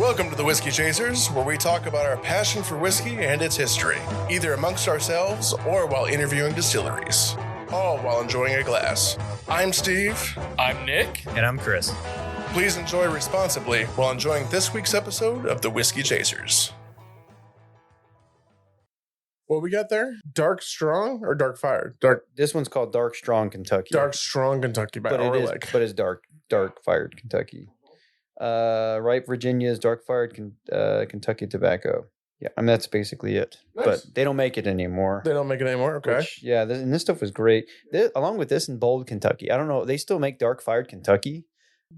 Welcome to the Whiskey Chasers, where we talk about our passion for whiskey and its history, either amongst ourselves or while interviewing distilleries, all while enjoying a glass. I'm Steve. I'm Nick. And I'm Chris. Please enjoy responsibly while enjoying this week's episode of the Whiskey Chasers. What we got there? Dark Strong or Dark Fired? This one's called Dark Strong Kentucky. Dark Strong Kentucky by Orlick. But it's dark fired Kentucky. Ripe Virginia's dark fired Kentucky tobacco. Yeah, I mean that's basically it. Nice. But they don't make it anymore. They don't make it anymore. Okay. And this stuff was great. Along with this and Bold Kentucky. I don't know. They still make dark fired Kentucky,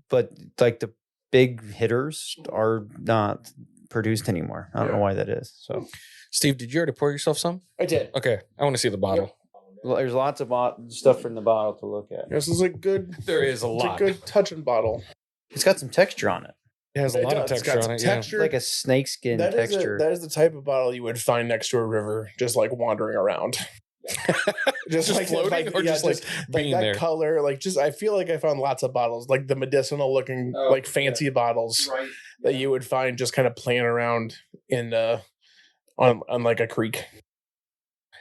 but like the big hitters are not produced anymore. I don't know why that is. So, Steve, did you already pour yourself some? I did. Okay, I want to see the bottle. well, there's lots of stuff in the bottle to look at. This is a good. There is a It's lot. a good touching bottle. It's got some texture on it. It has a lot of It's texture got on some it. texture. Like a snakeskin texture. That is the type of bottle you would find next to a river, just like wandering around. Just floating or just being that there? color, I feel like I found lots of bottles, like the medicinal looking, fancy bottles that you would find just kind of playing around in on like a creek.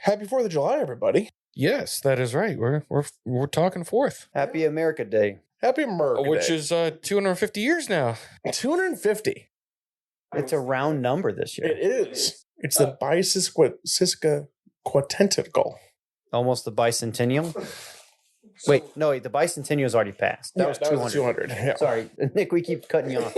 Happy 4th of July, everybody! Yes, that is right. We're talking 4th, Happy America Day. Happy America which Day. is 250 years now. 250. It's a round number this year. It is. It's the bicentennial. Almost the bicentennial. Wait, no, the bicentennial is already passed. That was 200. 200. Yeah. Sorry, Nick, we keep cutting you off.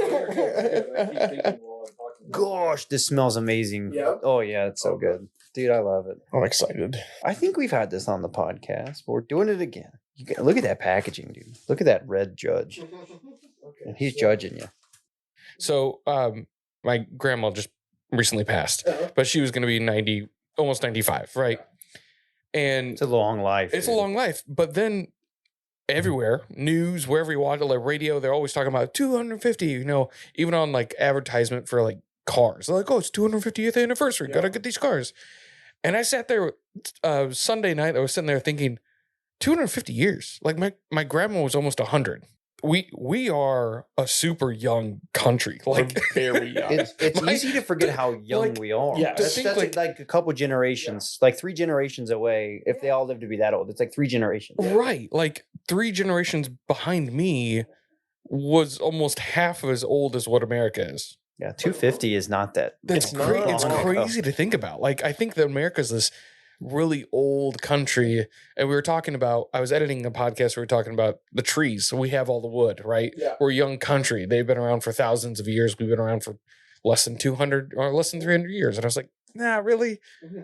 Gosh, this smells amazing. Yeah. Oh, yeah, it's so good. Dude, I love it. I'm excited. I think we've had this on the podcast, but we're doing it again. Look at that packaging, dude. Look at that red judge. And he's judging you. So, my grandma just recently passed, but she was going to be 90, almost 95, right? And It's a long life. it's a dude. long life. But then everywhere, news, wherever you watch it, like radio, they're always talking about 250, even on like advertisement for like cars. They're like, oh, it's 250th anniversary. Got to get these cars. And I sat there Sunday night. I was sitting there thinking, 250 years. Like my grandma was almost 100. We are a super young country. Like Very young. It's easy to forget how young we are. yeah, that's, I think, that's like a couple generations, like 3 generations away. If they all live to be that old, it's like 3 generations. right. Like 3 generations behind me was almost half as old as what America is. Yeah, 250 is not that. It's not it's long crazy to think about. Like I think that America's this really old country, and I was editing a podcast where we were talking about the trees. So we have all the wood, right? Yeah. We're a young country. They've been around for thousands of years. We've been around for less than 200 or less than 300 years. And I was like, nah, really?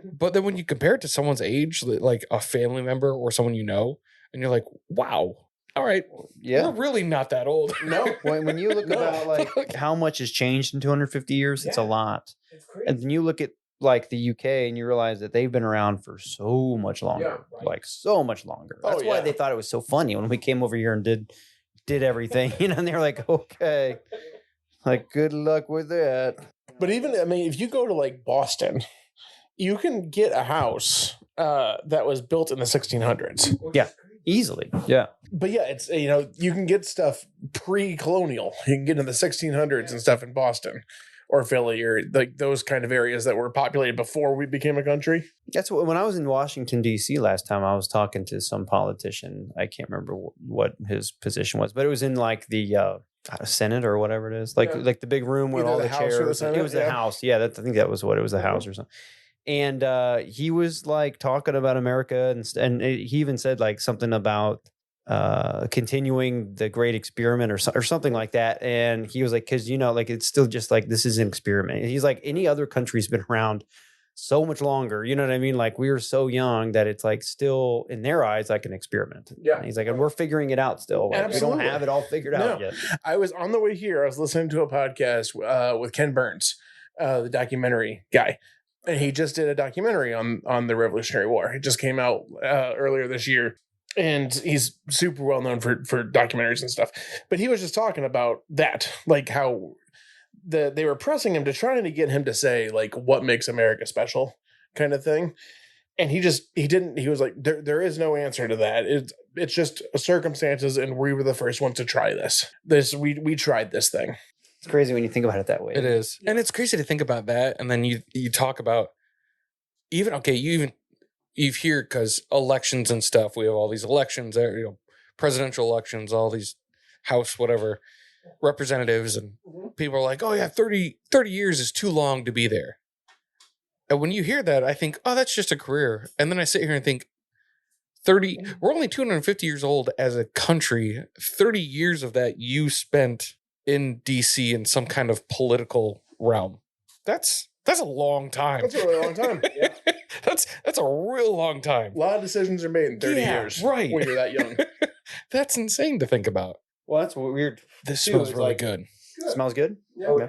But then when you compare it to someone's age, like a family member or someone you know, and you're like, wow, all right, Yeah. we're really not that old. No. When you look about like how much has changed in 250 years, it's a lot. It's crazy. And then you look at like the UK and you realize that they've been around for so much longer, like so much longer. Oh, That's why yeah. they thought it was so funny when we came over here and did everything, and they were like, okay, like good luck with that. But even, I mean, if you go to like Boston, you can get a house that was built in the 1600s. Yeah, easily. Yeah. But yeah, it's, you can get stuff pre-colonial. You can get in the 1600s and stuff in Boston or Philly or like those kind of areas that were populated before we became a country. That's when I was in Washington, D.C. last time, I was talking to some politician. I can't remember what his position was, but it was in like the Senate or whatever it is, like the big room where Either all the the House or the chairs. Senate, It was the House. Yeah, I think that was what it was, the House or something. And he was like talking about America, and he even said like something about continuing the great experiment or something like that. And he was like, because like it's still just like this is an experiment. He's like, any other country's been around so much longer, you know what I mean? Like we were so young that it's like still in their eyes like an experiment. Yeah. And he's like, and we're figuring it out still. Like, we don't Absolutely. have it all figured out yet. I was on the way here. I was listening to a podcast with Ken Burns, the documentary guy. And he just did a documentary on the Revolutionary War. It just came out earlier this year. And he's super well known for documentaries and stuff. But he was just talking about that, like how they were pressing him to trying to get him to say like what makes America special kind of thing. And he was like, there is no answer to that. It's just circumstances, and we were the first ones to try this. We tried this thing. It's crazy when you think about it that way. It is. And it's crazy to think about that. And then you talk about you hear, because elections and stuff, we have all these elections, presidential elections, all these House, whatever, representatives, and people are like, oh yeah, 30 years is too long to be there. And when you hear that, I think, oh, that's just a career. And then I sit here and think, we're only 250 years old as a country. 30 years of that you spent in DC in some kind of political realm. That's a long time. That's a really long time. Yeah. That's a real long time. A lot of decisions are made in 30 years. Right. When you're that young. That's insane to think about. Well, that's weird. This too, smells is really like- good. It smells good? Yeah. Okay.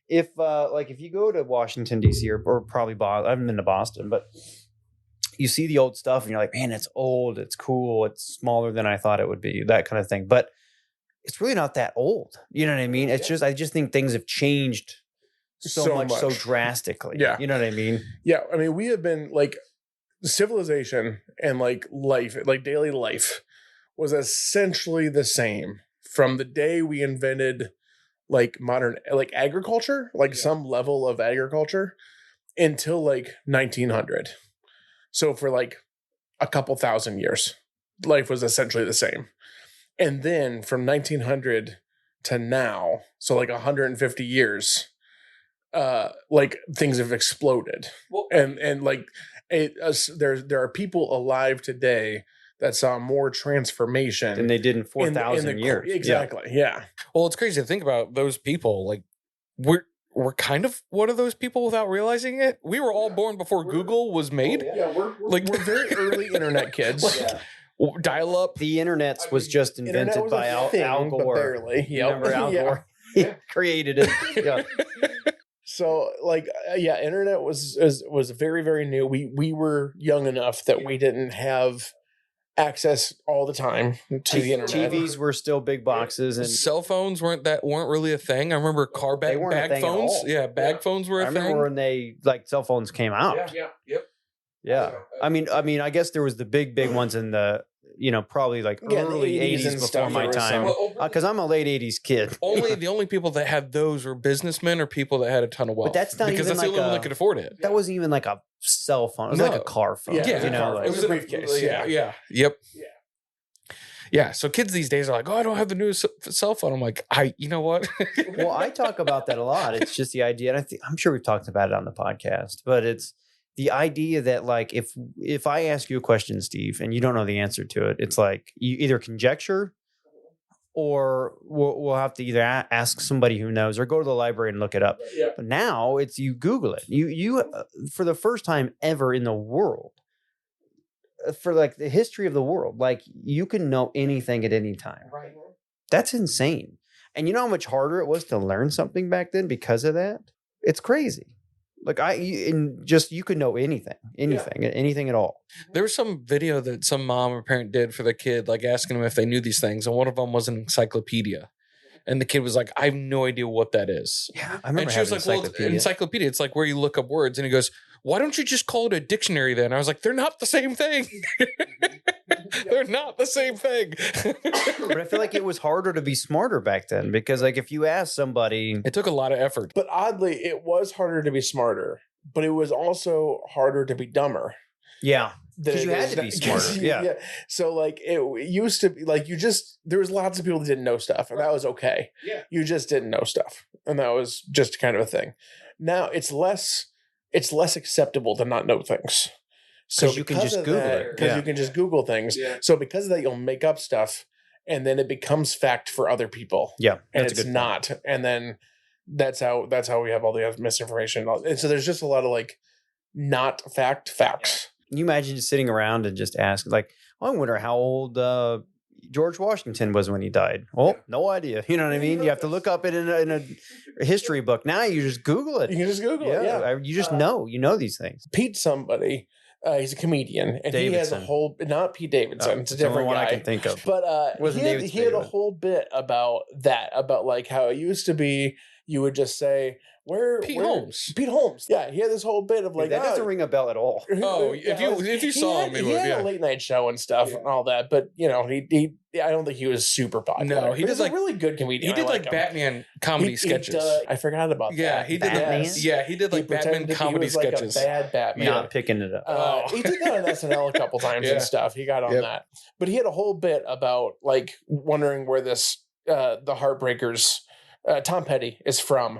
If you go to Washington, D.C. or probably Boston, I haven't been to Boston, but you see the old stuff and you're like, man, it's old, it's cool, it's smaller than I thought it would be, that kind of thing. But it's really not that old. You know what I mean? It's just, I just think things have changed so much, so drastically. Yeah. You know what I mean? Yeah. I mean, we have been like civilization and like life, like daily life was essentially the same from the day we invented like modern, like agriculture, like some level of agriculture until like 1900. So for like a couple thousand years, life was essentially the same. And then from 1900 to now, so like 150 years, like things have exploded. Well, and like there are people alive today that saw more transformation than they did in 4,000 years. Exactly. Yeah. Well, it's crazy to think about those people. Like we're kind of one of those people without realizing it. We were all born before Google was made. Yeah, we're very early internet kids. Dial up. The internet was just invented by Al Gore. Barely. You remember Al Gore? He created it. Yeah. So like internet was very, very new. We were young enough that we didn't have access all the time to the internet. TVs were still big boxes, and cell phones weren't really a thing. I remember bag phones. Yeah, bag phones were a thing. I remember when they cell phones came out. Yeah. I mean, I guess there was the big ones in the probably like early 80s before my time, because I'm a late 80s kid. The only people that had those were businessmen or people that had a ton of wealth. But that's not because even that's like the only one that could afford it. That wasn't even like a cell phone. It was like a car phone. Yeah, it was a briefcase. Yeah. Yep. Yeah. So kids these days are like, oh, I don't have the newest cell phone. I'm like, you know what? Well, I talk about that a lot. It's just the idea, and I'm sure we've talked about it on the podcast, but it's the idea that like if I ask you a question, Steve, and you don't know the answer to it, it's like you either conjecture or we'll have to either ask somebody who knows or go to the library and look it up. Yeah. But now it's you Google it. You for the first time ever in the world, for like the history of the world, like you can know anything at any time. Right. That's insane. And you know how much harder it was to learn something back then because of that? It's crazy. Like you could know anything at all. There was some video that some mom or parent did for the kid, like asking them if they knew these things. And one of them was an encyclopedia. And the kid was like, I have no idea what that is. Yeah, I remember. And she was like, well, encyclopedia. It's like where you look up words. And he goes, why don't you just call it a dictionary then? I was like, they're not the same thing. They're not the same thing. But I feel like it was harder to be smarter back then because like if you ask somebody, it took a lot of effort. But oddly, it was harder to be smarter, but it was also harder to be dumber. Yeah. Because you had to be smarter. Yeah. So like it used to be like there was lots of people that didn't know stuff and that was okay. Yeah. You just didn't know stuff. And that was just kind of a thing. Now it's less acceptable to not know things. So you can just Google it. Because you can just Google things. Yeah. So because of that, you'll make up stuff and then it becomes fact for other people. Yeah. And it's not. And then that's how we have all the misinformation. And so there's just a lot of like not facts. Can you imagine just sitting around and just ask like, I wonder how old George Washington was when he died. Oh, no idea. You know what I mean? You have to look up it in a history book. Now you just Google it. You can just Google it. Yeah. You just know these things. Pete somebody. He's a comedian, and Davidson. He has a whole not Pete Davidson. It's a different one guy I can think of. But he had a whole bit about that, about like how it used to be you would just say, Pete Holmes. Pete Holmes. Yeah, he had this whole bit of like, that doesn't ring a bell at all. Oh, if you saw him, he had a late night show and stuff and all that, but you know, he I don't think he was super popular. No, he was did a really good comedian. He did like him. Batman comedy sketches. I forgot about that. Yeah, he did. Batman? He did like Batman comedy sketches. Like a bad Batman. Not picking it up. He did that on SNL a couple times and stuff. He got on that, but he had a whole bit about like wondering where this the Heartbreakers Tom Petty is from,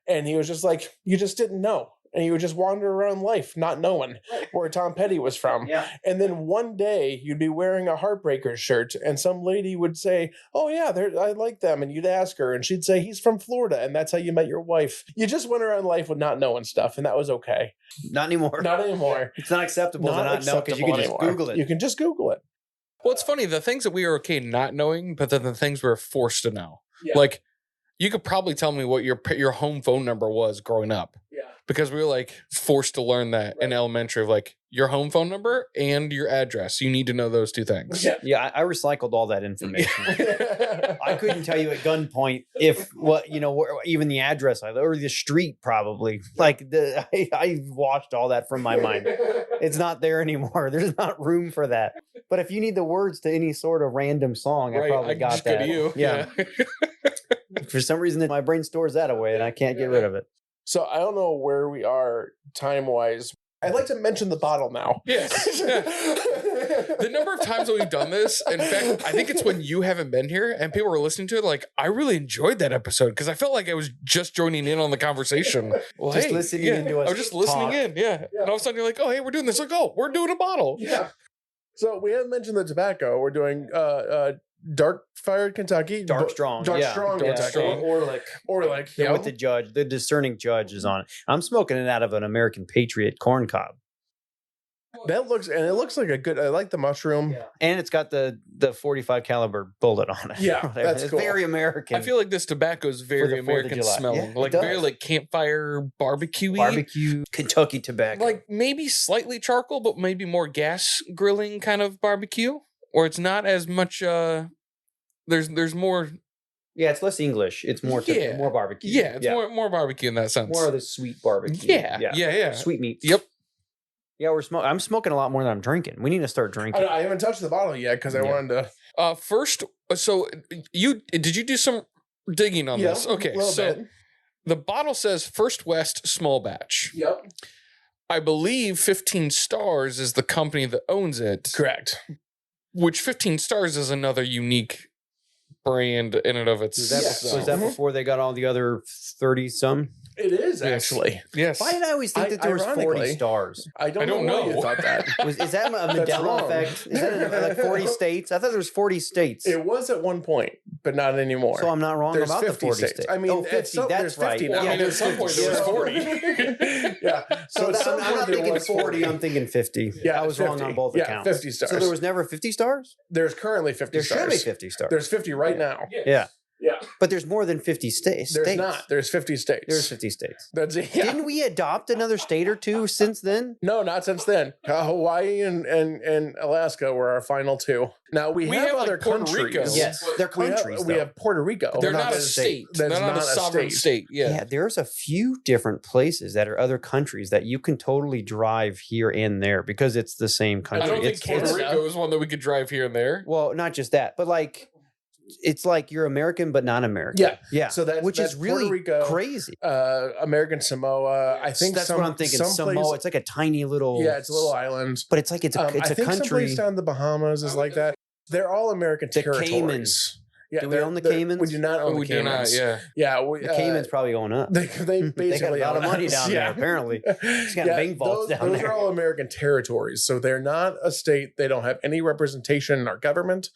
and he was just like, you just didn't know. And you would just wander around life not knowing where Tom Petty was from. Yeah. And then one day you'd be wearing a Heartbreakers shirt and some lady would say, oh yeah, I like them. And you'd ask her and she'd say, he's from Florida. And that's how you met your wife. You just went around life with not knowing stuff. And that was okay. Not anymore. Not anymore. It's not acceptable to not know because you can just Google it. You can just Google it. Well, it's funny. The things that we are okay not knowing, but then the things we're forced to know. Yeah. Like, you could probably tell me what your home phone number was growing up. Yeah. Because we were like forced to learn that in elementary of like your home phone number and your address. You need to know those two things. Yeah, I recycled all that information. I couldn't tell you at gunpoint if even the address or the street probably. Like I washed all that from my mind. It's not there anymore. There's not room for that. But if you need the words to any sort of random song, I probably got just that. Go to you. Yeah. For some reason, my brain stores that away, and I can't get rid of it. So I don't know where we are time-wise. I'd like to mention the bottle now. Yes. The number of times that we've done this, in fact, I think it's when you haven't been here and people were listening to it, like, I really enjoyed that episode because I felt like I was just joining in on the conversation. Well, just listening into us. I was just listening in, And all of a sudden you're like, oh, hey, we're doing this. Like, oh, we're doing a bottle. Yeah. So we haven't mentioned the tobacco. We're doing dark fired Kentucky. Dark strong. Dark strong Kentucky. Orlick. Yeah, with the judge. The discerning judge is on it. I'm smoking it out of an American Patriot corn cob. It looks like a good. I like the mushroom, and it's got the 45 caliber bullet on it. Yeah, that's it's cool. very American. I feel like this tobacco is very American smelling, like very like campfire barbecue Kentucky tobacco, like maybe slightly charcoal, but maybe more gas grilling kind of barbecue, or it's not as much. There's more. Yeah, it's less English. It's more more barbecue. Yeah, it's more barbecue in that sense. More of the sweet barbecue. Yeah. Sweet meats. Yep. Yeah, I'm smoking a lot more than I'm drinking. We need to start drinking. I haven't touched the bottle yet because I wanted to. First, so did you do some digging on this? Okay, so bit. The bottle says First West Small Batch. Yep. I believe 15 Stars is the company that owns it. Correct. Which 15 Stars is another unique brand in and of itself. Was that before they got all the other 30-some? It is actually. Yes. Why did I always think that there was 40 stars? I don't know. You thought that. Is that a Mandela effect? Is that like 40 states? I thought there was 40 states. It was at one point, but not anymore. So I'm not wrong about the 40 states. I mean, 50. That's right. Now. Yeah, at some point there was 40. Yeah. So I'm not thinking 40. I'm thinking 50. Yeah, I was 50. wrong on both accounts. 50 stars. So there was never 50 stars? There's currently 50 there stars. There should be 50 stars. There's 50 right now. Yeah. Yeah. But there's more than 50 states. There's not. There's 50 states. There's 50 states. That's it. Yeah. Didn't we adopt another state or two since then? No, not since then. Hawaii and Alaska were our final two. Now we have other countries. Rico. Yes, they're countries. We have Puerto Rico. They're not a state. They're not a sovereign state. Yeah, there's a few different places that are other countries that you can totally drive here and there because it's the same country. I don't think Puerto Rico is one that we could drive here and there. Well, not just that, but like it's like you're American but not American. Yeah. So that's is really Rico, crazy. American Samoa. I think that's what I'm thinking. Samoa. It's like a tiny little. Yeah, it's a little island. But it's like it's a I think country. Someplace down the Bahamas is like that. They're all American territories. Caymans. Yeah, do we own the Caymans? We do not own the Caymans. Yeah. The Caymans probably going up. They basically got a lot of money down there. Apparently, it's got bank vaults down there. Those are all American territories, so they're not a state. They don't have any representation in our government.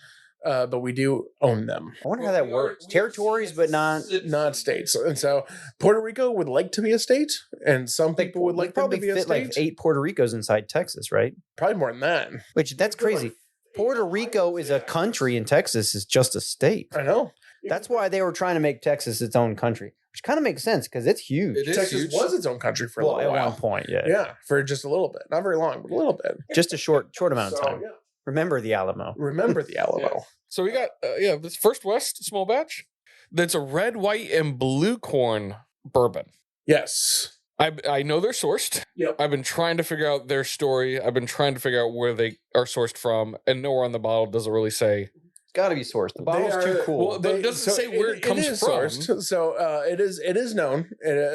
But we do own them. I wonder how that works. Territories, but not states. And so Puerto Rico would like to be a state, and some people would like them to be a state. Like 8 Puerto Ricos inside Texas, right? Probably more than that. That's crazy. Puerto Rico is a country, and Texas is just a state. I know. That's why they were trying to make Texas its own country, which kind of makes sense because it's huge. Texas was its own country for a little while. At one point, yeah. Yeah, for just a little bit. Not very long, but a little bit. Just a short amount of time. Yeah. Remember the Alamo. Remember the Alamo. So we got this First West Small Batch. That's a red, white, and blue corn bourbon. Yes. I know they're sourced. Yep. I've been trying to figure out their story. I've been trying to figure out where they are sourced from, and nowhere on the bottle does it really say. Got to be sourced. The bottle's too cool. Well, but it doesn't say where it comes from. Sourced. So it is known.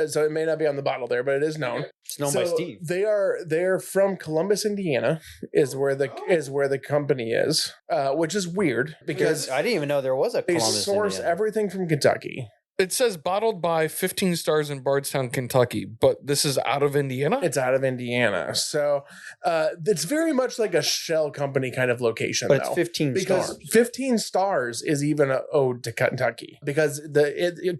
So it may not be on the bottle there, but it is known. It's known by Steve. They're from Columbus, Indiana, is where the company is, which is weird because I didn't even know there was a Columbus, they source Indiana. everything from Kentucky. It says bottled by 15 Stars in Bardstown, Kentucky, but this is out of Indiana? It's out of Indiana. So it's very much like a shell company kind of location, but it's 15 because stars. 15 stars is even an ode to Kentucky because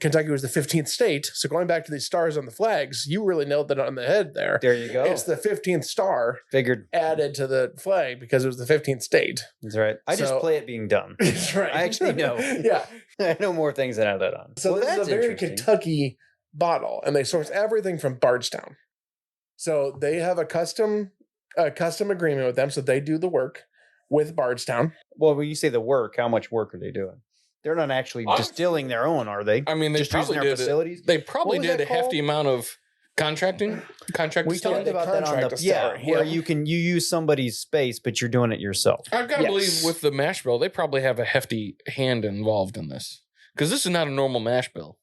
Kentucky was the 15th state. So going back to these stars on the flags, you really nailed that on the head there. There you go. It's the 15th star Figured added to the flag because it was the 15th state. That's right. I just play it being done. That's right. I actually know. Yeah. I know more things than I let on. So well, this that's is a very interesting. Kentucky bottle, and they source everything from Bardstown. So they have a custom agreement with them, so they do the work with Bardstown. Well, when you say the work, how much work are they doing? They're not actually distilling their own, are they? I mean, they just probably using their did facilities. They probably What was did that a hefty called? amount of contract We distilling. talked about that on Contract the distillery, where yeah. you use somebody's space, but you're doing it yourself. I've got to Yes. believe with the mash bill, they probably have a hefty hand involved in this because this is not a normal mash bill.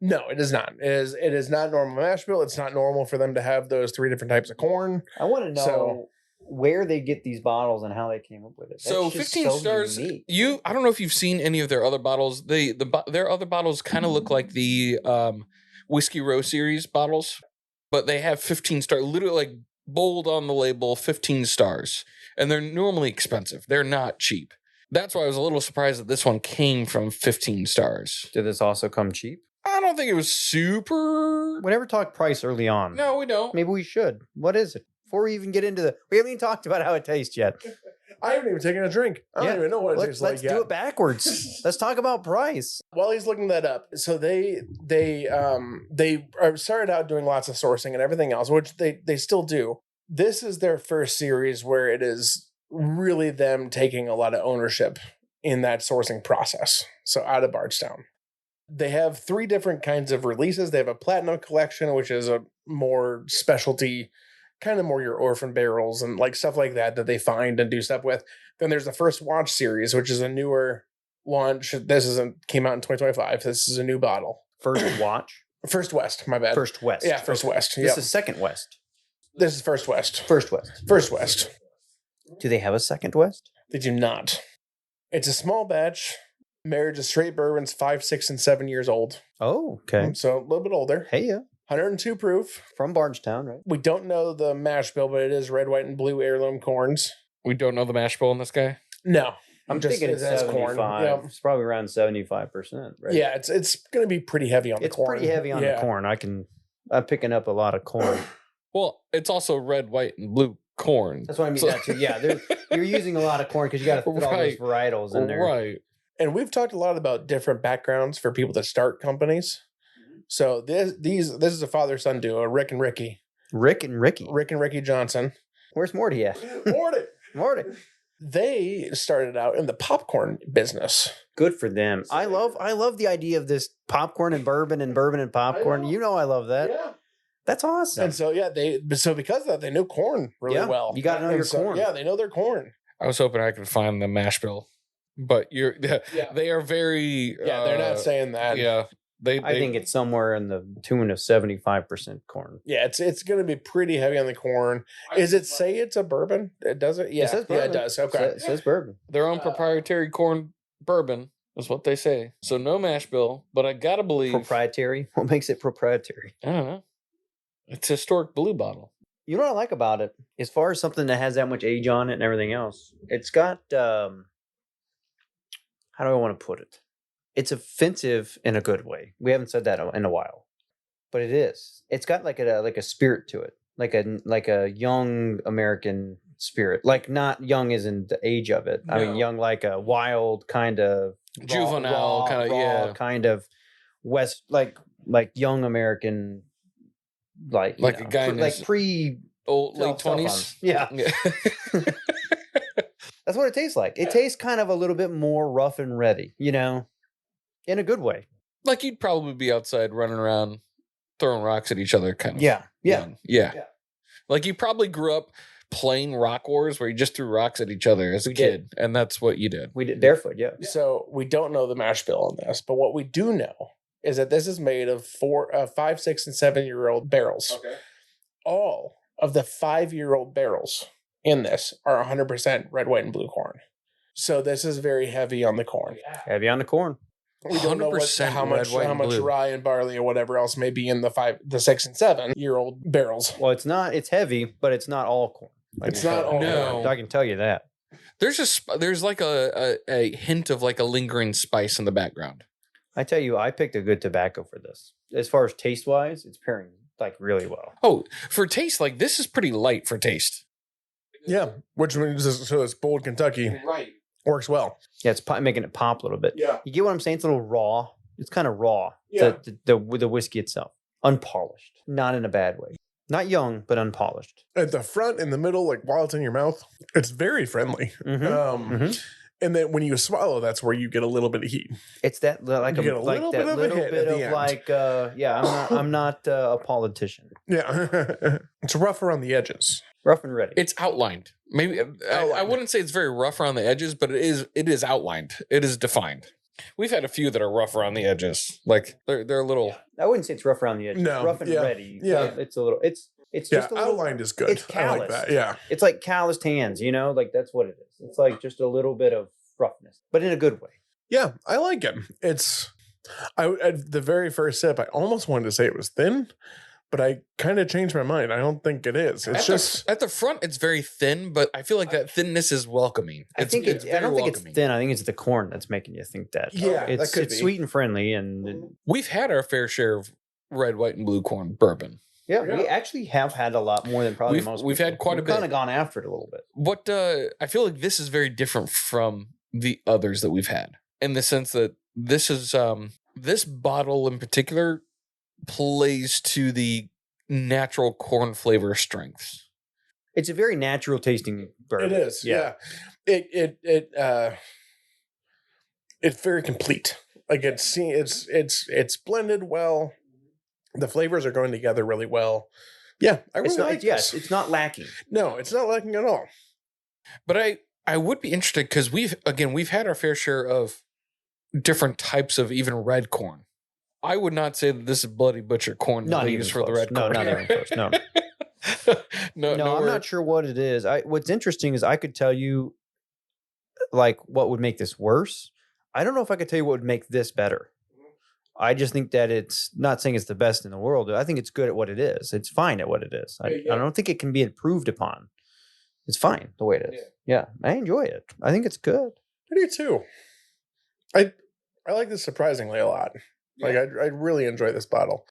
No, it is not. It is not normal mash bill. It's not normal for them to have those 3 different types of corn. I want to know So- where they get these bottles and how they came up with it. So That's just 15 stars. unique. I don't know if you've seen any of their other bottles. Their other bottles kind of look like the Whiskey Row series bottles, but they have 15 star, literally like bold on the label, 15 stars, and they're normally expensive. They're not cheap. That's why I was a little surprised that this one came from 15 stars. Did this also come cheap? I don't think it was super. We never talked price early on. No, we don't. Maybe we should. What is it? Before we even get into we haven't even talked about how it tastes yet. I haven't even taken a drink. I don't even know what it tastes Let's like do yet. it backwards. Let's talk about price. While he's looking that up, so they started out doing lots of sourcing and everything else, which they still do. This is their first series where it is really them taking a lot of ownership in that sourcing process. So out of Bardstown, they have 3 different kinds of releases. They have a platinum collection, which is a more specialty, kind of more your orphan barrels and like stuff like that they find and do stuff with. Then there's the First Watch series, which is a newer launch. This came out in 2025. This is a new bottle. First watch. First West, my bad. First West. Yeah, First West. This Yep. is Second West. This is First West. First West. First West. Do they have a Second West? They do not. It's a small batch. Marriage of straight bourbons, 5, 6, and 7 years old. Oh, okay. So a little bit older. Hey, yeah. 102 proof. From Bardstown, right? We don't know the mash bill, but it is red, white, and blue heirloom corns. We don't know the mash bill in this guy. No. I'm Just- thinking it's it has 75. corn. Yep. It's probably around 75%, right? Yeah, it's going to be pretty heavy on the It's corn. pretty heavy on Yeah. the corn. I'm picking up a lot of corn. Well, it's also red, white, and blue corn. That's what I mean. So- That too. Yeah, you're using a lot of corn because you got to fit all those Right. varietals in there. Right. And we've talked a lot about different backgrounds for people that start companies. So this is a father-son duo, Rick and Ricky. Rick and Ricky. Rick and Ricky Johnson. Where's Morty at? Morty. Morty. They started out in the popcorn business. Good for them. I love the idea of this popcorn and bourbon and popcorn. know. You know I love that. Yeah. That's awesome. And so because of that, they knew corn really Yeah, well. you gotta know And your so, corn. Yeah, they know their corn. I was hoping I could find the mash bill, but they are very. Yeah, they're not saying that. Yeah, I think it's somewhere in the tune of 75% corn. Yeah, it's going to be pretty heavy on the corn. Is it say it's a bourbon? It does it? Yeah, It says yeah, it bourbon. does. Okay. It says bourbon. their own proprietary corn bourbon is what they say. So no mash bill, but I gotta believe. Proprietary. What makes it proprietary? I don't know. It's a historic blue bottle. You know what I like about it? As far as something that has that much age on it and everything else, it's got how do I want to put it? It's offensive in a good way. We haven't said that in a while, but it is. It's got like a spirit to it, like a young American spirit. Like not young as in the age of it. I mean No. young like a wild kind of Juvenile kinda, yeah. kind of West like young American like you Like a know, guy in like his pre late cell 20s. phones. Yeah. Yeah. That's what it tastes like. It tastes kind of a little bit more rough and ready, you know, in a good way. Like you'd probably be outside running around throwing rocks at each other kind of. Yeah. Yeah. Like you probably grew up playing Rock Wars where you just threw rocks at each other as a kid. And that's what you did. We did barefoot, yeah. So we don't know the mash bill on this, but what we do know is that this is made of 5, 6, and 7-year-old barrels. Okay. All of the 5-year-old barrels in this are 100% red, white, and blue corn. So this is very heavy on the corn. Heavy on the corn. We don't know 100% how red, much white, and blue. rye and barley or whatever else may be in the 6 and 7-year-old barrels. Well, it's heavy, but it's not all corn. It's not all corn. I can tell you that. There's like a hint of like a lingering spice in the background. I tell you, I picked a good tobacco for this. As far as taste wise, it's pairing like really well. Oh, for taste, like this is pretty light for taste. Yeah, which means so it's bold Kentucky Right. works well. Yeah, it's making it pop a little bit. Yeah. You get what I'm saying? It's a little raw. It's kind of raw. Yeah. The whiskey itself, unpolished, not in a bad way. Not young, but unpolished. At the front, in the middle, like while it's in your mouth, it's very friendly. Mhm. And then when you swallow, that's where you get a little bit of heat. It's that like You get a like little that bit of a little hit bit at the of end. like I'm not a politician. Yeah. It's rough around the edges. Rough and ready. It's outlined. Maybe I wouldn't say it's very rough around the edges, but it is outlined. It is defined. We've had a few that are rough around the edges. Like they're a little. I wouldn't say it's rough around the edges. No, It's rough and yeah, ready. yeah. It's a little. It's just a little. Outlined is good. It's I like calloused. that. Yeah. It's like calloused hands. Like that's what it is. It's like just a little bit of roughness, but in a good way. Yeah, I like it. It's at the very first sip, I almost wanted to say it was thin, but I kind of changed my mind. I don't think it is. It's at the front, it's very thin, but I feel like that thinness is welcoming. I think it's I don't think it's welcoming. thin. I think it's the corn that's making you think that. Yeah, it's that could it's be. sweet and friendly, and We've had our fair share of red, white, and blue corn bourbon. we actually have had a lot more than probably most. We've people. had quite a We've bit. kind of gone after it a little bit. What I feel like this is very different from the others that we've had in the sense that this is this bottle in particular plays to the natural corn flavor strengths. It's a very natural tasting bourbon. It is. Yeah. It's very complete. Like it's blended well. The flavors are going together really well. Yeah, I really like this. It's not lacking. No, it's not lacking at all. But I would be interested because we've had our fair share of different types of even red corn. I would not say that this is Bloody Butcher corn that Not they even use for the close. red No, corn. not even close. No. no, I'm not sure what it is. What's interesting is I could tell you like what would make this worse. I don't know if I could tell you what would make this better. I just think that it's not saying it's the best in the world. I think it's good at what it is. It's fine at what it is. I don't think it can be improved upon. It's fine the way it is. Yeah, I enjoy it. I think it's good. I do too. I like this surprisingly a lot. Like I really enjoy this bottle.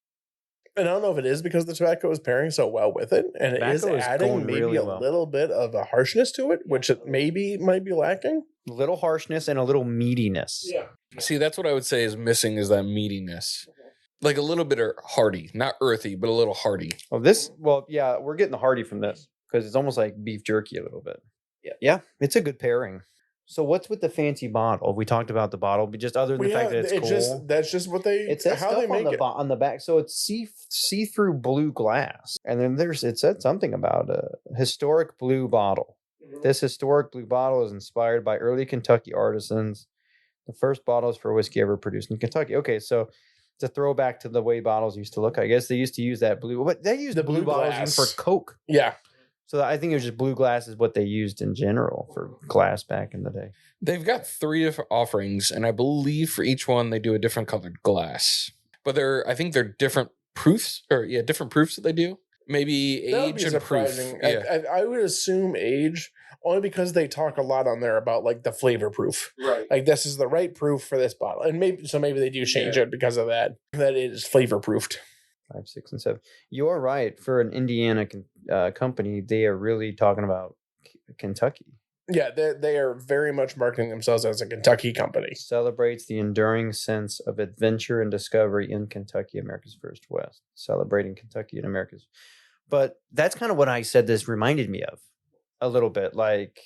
And I don't know if it is because the tobacco is pairing so well with it, and it is Tobacco is adding going maybe really a well. little bit of a harshness to it, which it maybe might be lacking. A little harshness and a little meatiness. See, that's what I would say is missing is that meatiness. Like a little bit of hearty, not earthy, but a little hearty. Oh, we're getting the hearty from this because it's almost like beef jerky a little bit. Yeah, it's a good pairing. So what's with the fancy bottle? We talked about the bottle, but just other than the fact that it's cool. That's just what they. It says how stuff they make on it. on the back, so it's see-through blue glass, and then it said something about a historic blue bottle. This historic blue bottle is inspired by early Kentucky artisans. The first bottles for whiskey ever produced in Kentucky. Okay, so it's a throwback to the way bottles used to look. I guess they used to use that blue, but they used The blue blue bottles glass. even for Coke. Yeah, So I think it was just blue glass is what they used in general for glass back in the day. They've got 3 different offerings, and I believe for each one they do a different colored glass. But I think they're different proofs, different proofs that they do. Maybe that would be age and proof. surprising. Yeah. I would assume age only because they talk a lot on there about like the flavor proof. Right. Like this is the right proof for this bottle, and maybe they do change it because of that. That it is flavor proofed. 5, 6, and 7. You're right. For an Indiana company, they are really talking about Kentucky. Yeah, they are very much marketing themselves as a Kentucky company. Celebrates the enduring sense of adventure and discovery in Kentucky, America's First West. Celebrating Kentucky and America's. But that's kind of what I said this reminded me of a little bit, like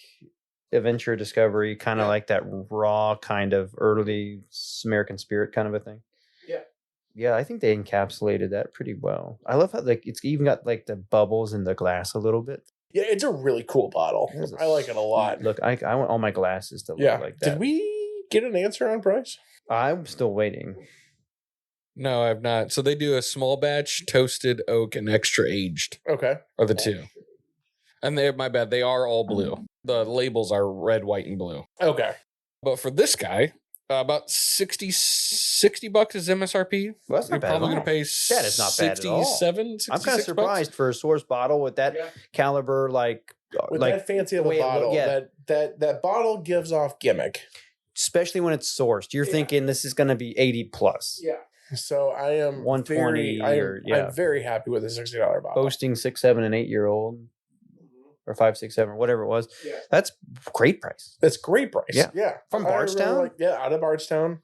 adventure, discovery, kind of like that raw kind of early American spirit kind of a thing. Yeah. Yeah, I think they encapsulated that pretty well. I love how like it's even got like the bubbles in the glass a little bit. Yeah, it's a really cool bottle. It is I like it a lot. Look, I want all my glasses to look Yeah. like that. Did we get an answer on price? I'm still waiting. No, I've not. So they do a small batch, toasted oak, and extra aged Okay. are the two. And my bad, they are all blue. The labels are red, white, and blue. Okay. But for this guy, about 60 bucks is MSRP. Well, that's not You're bad. probably at going all. to pay That is not bad at all. 67, I'm kind of 66 surprised for a source bottle with that Yeah. caliber, like With like that fancy of the a way it bottle, look- yeah. that bottle gives off gimmick. especially when it's sourced. You're Yeah. thinking this is going to be 80 plus. Yeah. So I am 120 I'm very happy with a $60 bottle. Boasting 6, 7, and 8 year old, or 5, 6, 7, whatever it was. Yeah. That's great price. That's great price. Yeah. Yeah. From I really Bardstown? out of Bardstown.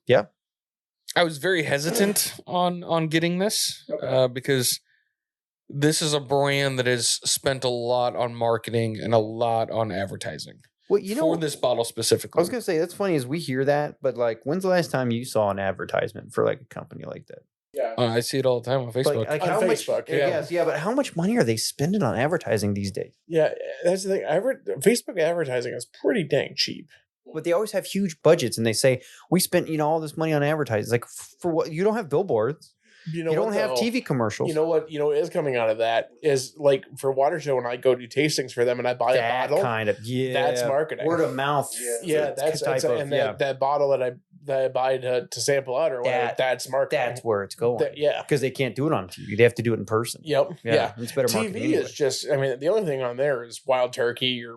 I was very hesitant on getting this because this is a brand that has spent a lot on marketing and a lot on advertising. Well, you know, for this bottle specifically. I was going to say, that's funny as we hear that, but like, when's the last time you saw an advertisement for like a company like that? Yeah. I see it all the time on Facebook. Like On how Facebook, much? yeah. Yes, yeah, but how much money are they spending on advertising these days? Yeah. That's the thing. Facebook advertising is pretty dang cheap. But they always have huge budgets, and they say we spent all this money on advertising. Like for what? You don't have billboards. You You don't what, have though? TV commercials. You know what is coming out of that is like for Water Show when I go do tastings for them and I buy that a bottle. kind of That's marketing. word of mouth. Yeah, that's that bottle that I buy to sample out or whatever. That's marketing. That's where it's going. Yeah. Because they can't do it on TV. They have to do it in person. Yep. Yeah. It's better marketing. TV anyway. is just. I mean, the only thing on there is Wild Turkey or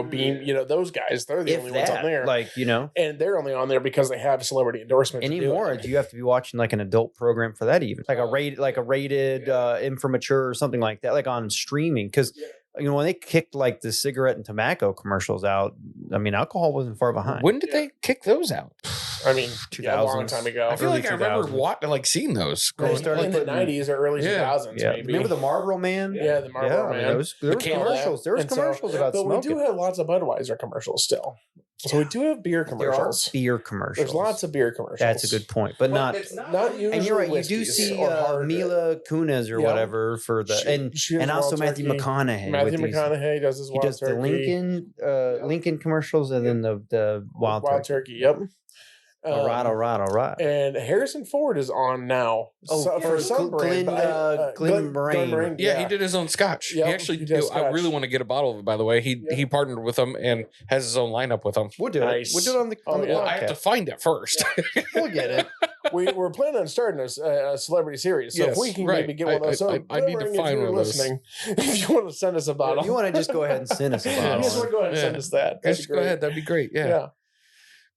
Bean. Those guys. They're the if only that, ones on there. And they're only on there because they have celebrity endorsements. Anymore, do you have to be watching like an adult program for that? Even like a rated immature or something like that, like on streaming. Because when they kicked like the cigarette and tobacco commercials out, I mean, alcohol wasn't far behind. When did they kick those out? I mean, 2000s. a long time ago. I feel Early like I remember 2000s. seeing those. They started in the putting- 90s or early 2000s, Yeah, maybe. remember the Marlboro Man? Yeah, the Marlboro Man. there was commercials. There was And so- commercials about but smoking. we do have lots of Budweiser commercials still. So we do have beer There are commercials. beer commercials. There's lots of beer commercials. That's a good point, but not. Not usually. And you're right. You do whiskeys see or hard- Mila Kunis or Yeah. whatever for the She has and also Wild Matthew Turkey. McConaughey. Matthew with these- McConaughey does his He Wild does the Turkey. Lincoln commercials and then the Wild Turkey. Yep. All right. And Harrison Ford is on now. Oh, for some brand. Glenn Moraine. Yeah, he did his own scotch. Yep, he actually he does I scotch. really want to get a bottle of it, by the way. He partnered with them and has his own lineup with them. We'll do Nice. it. We'll do it on the Oh, yeah. Well, I have to podcast. find it first. We'll get it. We're planning on starting a celebrity series. So Yes, if we can right. maybe get one of those. So I need to Boomerang, find if you're one of those. listening, if you want to send us a bottle. You want to just go ahead and send us a you bottle. just want to go ahead and send Yeah. us that. That'd Just be go great. ahead. That'd be great. Yeah. Yeah.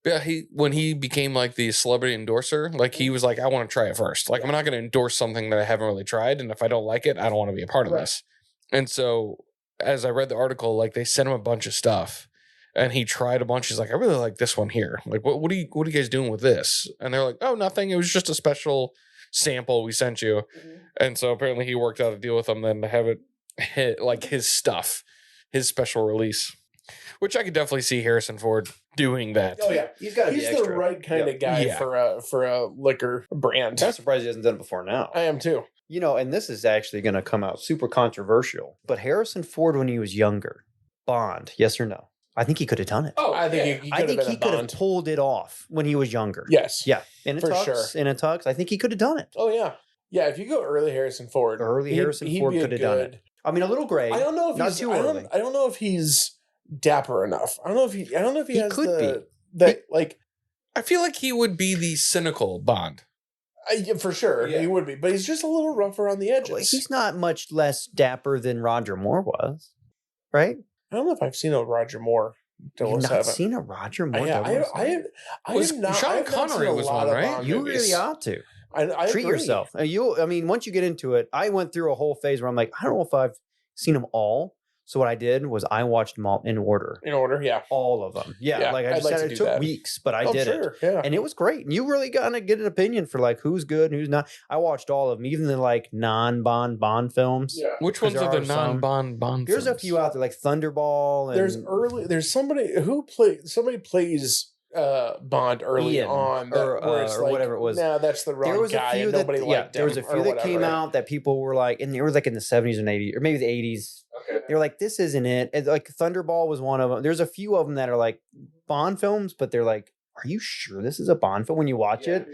Yeah, when he became like the celebrity endorser, like he was like, I want to try it first. Like I'm not going to endorse something that I haven't really tried, and if I don't like it, I don't want to be a part of Right. this. And so, as I read the article, like they sent him a bunch of stuff, and he tried a bunch. He's like, I really like this one here. Like, what are you guys doing with this? And they're like, oh, nothing. It was just a special sample we sent you. And so apparently he worked out a deal with them then to have it hit like his stuff, his special release. Which I could definitely see Harrison Ford doing that. Oh yeah, He's got to be he's the extra. right kind of guy Yeah. for a liquor brand. I'm surprised he hasn't done it before now. I am too. And this is actually going to come out super controversial. But Harrison Ford, when he was younger, Bond, yes or no? I think he could have done it. Oh, I think he I could think have he been a could have Bond. pulled it off when he was younger. Yes. Yeah. In a For tux. sure. In a tux. I think he could have done it. Oh yeah. Yeah. If you go early Harrison Ford, Harrison he'd Ford be a could have done good- it. I mean, a little gray. I don't know if Not he's too I early. don't know if he's dapper enough. I don't know if he He has could be. that like I feel like he would be the cynical Bond. yeah, for sure Yeah. he would be, but he's just a little rougher on the edges. Well, he's not much less dapper than Roger Moore was, right? I don't know if I've seen a Roger Moore. You've not 007. seen a Roger Moore. Yeah, 007? I Was have not. Sean I have not Connery seen a was lot one, of right? Bond You movies. really ought to. I Treat agree. yourself. I mean, once you get into it, I went through a whole phase where I'm like, I don't know if I've seen them all. So what I did was I watched them all in order. In order, yeah. All of them. Yeah. Yeah, like I I'd just like said, to it do took that. weeks, but I Oh, did it. sure, yeah. And it was great. And you really got to get an opinion for like who's good and who's not. I watched all of them, even the like non-Bond films. Yeah. Which 'Cause ones are there the are some- non-Bond There's a films? few out there like Thunderball. And There's somebody who plays Bond early Ian, on, or it's whatever it was. Nah, that's the wrong There was guy. a few And that nobody liked there him. was a or few that came whatever. out that people were like, and it was like in the 70s and 80s, or maybe the 80s. Okay. They were like, this isn't it. And like Thunderball was one of them. There's a few of them that are like Bond films, but they're like, are you sure this is a Bond film? When you watch it,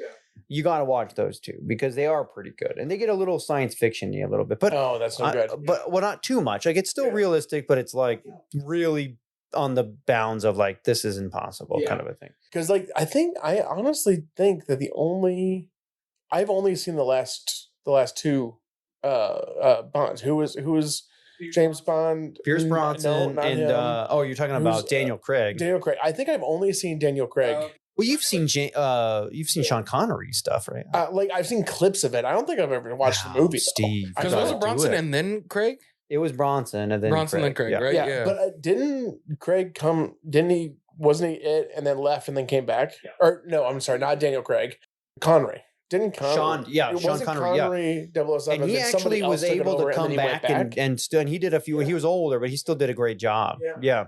you got to watch those two because they are pretty good, and they get a little science fiction-y a little bit. But Oh, that's no good. But well, not too much. Like it's still realistic, but it's like really on the bounds of like this is impossible kind of a thing. Because like I honestly think that I've only seen the last two Bonds. Who was James Bond? Pierce Brosnan not and him. you're talking about Who's, Daniel Craig. Daniel Craig. I think I've only seen Daniel Craig. Well, you've seen Sean Connery stuff, right? Like I've seen clips of it. I don't think I've ever watched the movie. Steve. Because I was gotta it Bronson and then Craig? It was Bronson and then Bronson Craig. and Craig, Yeah. right? Yeah, but didn't Craig come? Didn't he? Wasn't he it and then left and then came back? Or no, I'm sorry, not Daniel Craig. Connery. Didn't Connery? Sean Connery, 007, and he then somebody actually was else took it able over to come and then he back went and he did a few. He was older, but he still did a great job. Yeah.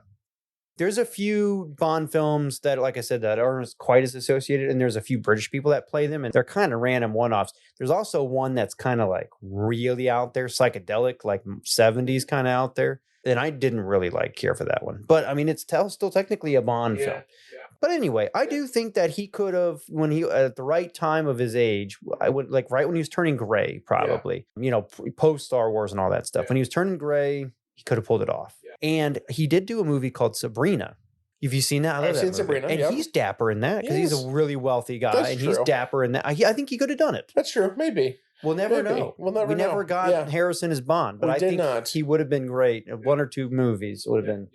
There's a few Bond films that, like I said, that aren't quite as associated, and there's a few British people that play them, and they're kind of random one-offs. There's also one that's kind of like really out there, psychedelic, like 70s kind of out there, and I didn't really care for that one. But I mean, it's still technically a Bond film. But anyway, I do think that he could have, when he at the right time of his age, I would like right when he was turning gray, probably, post Star Wars and all that stuff. When he was turning gray, he could have pulled it off. And he did do a movie called Sabrina. Have you seen that? I've seen Sabrina, and he's dapper in that because He he's is. a really wealthy guy, That's and he's true. dapper in that. I think he could have done it. That's true. Maybe. We'll never Maybe. know. We'll never we know. never got Yeah. Harrison as Bond, but We I did think not. he would have been great. One or two movies would have been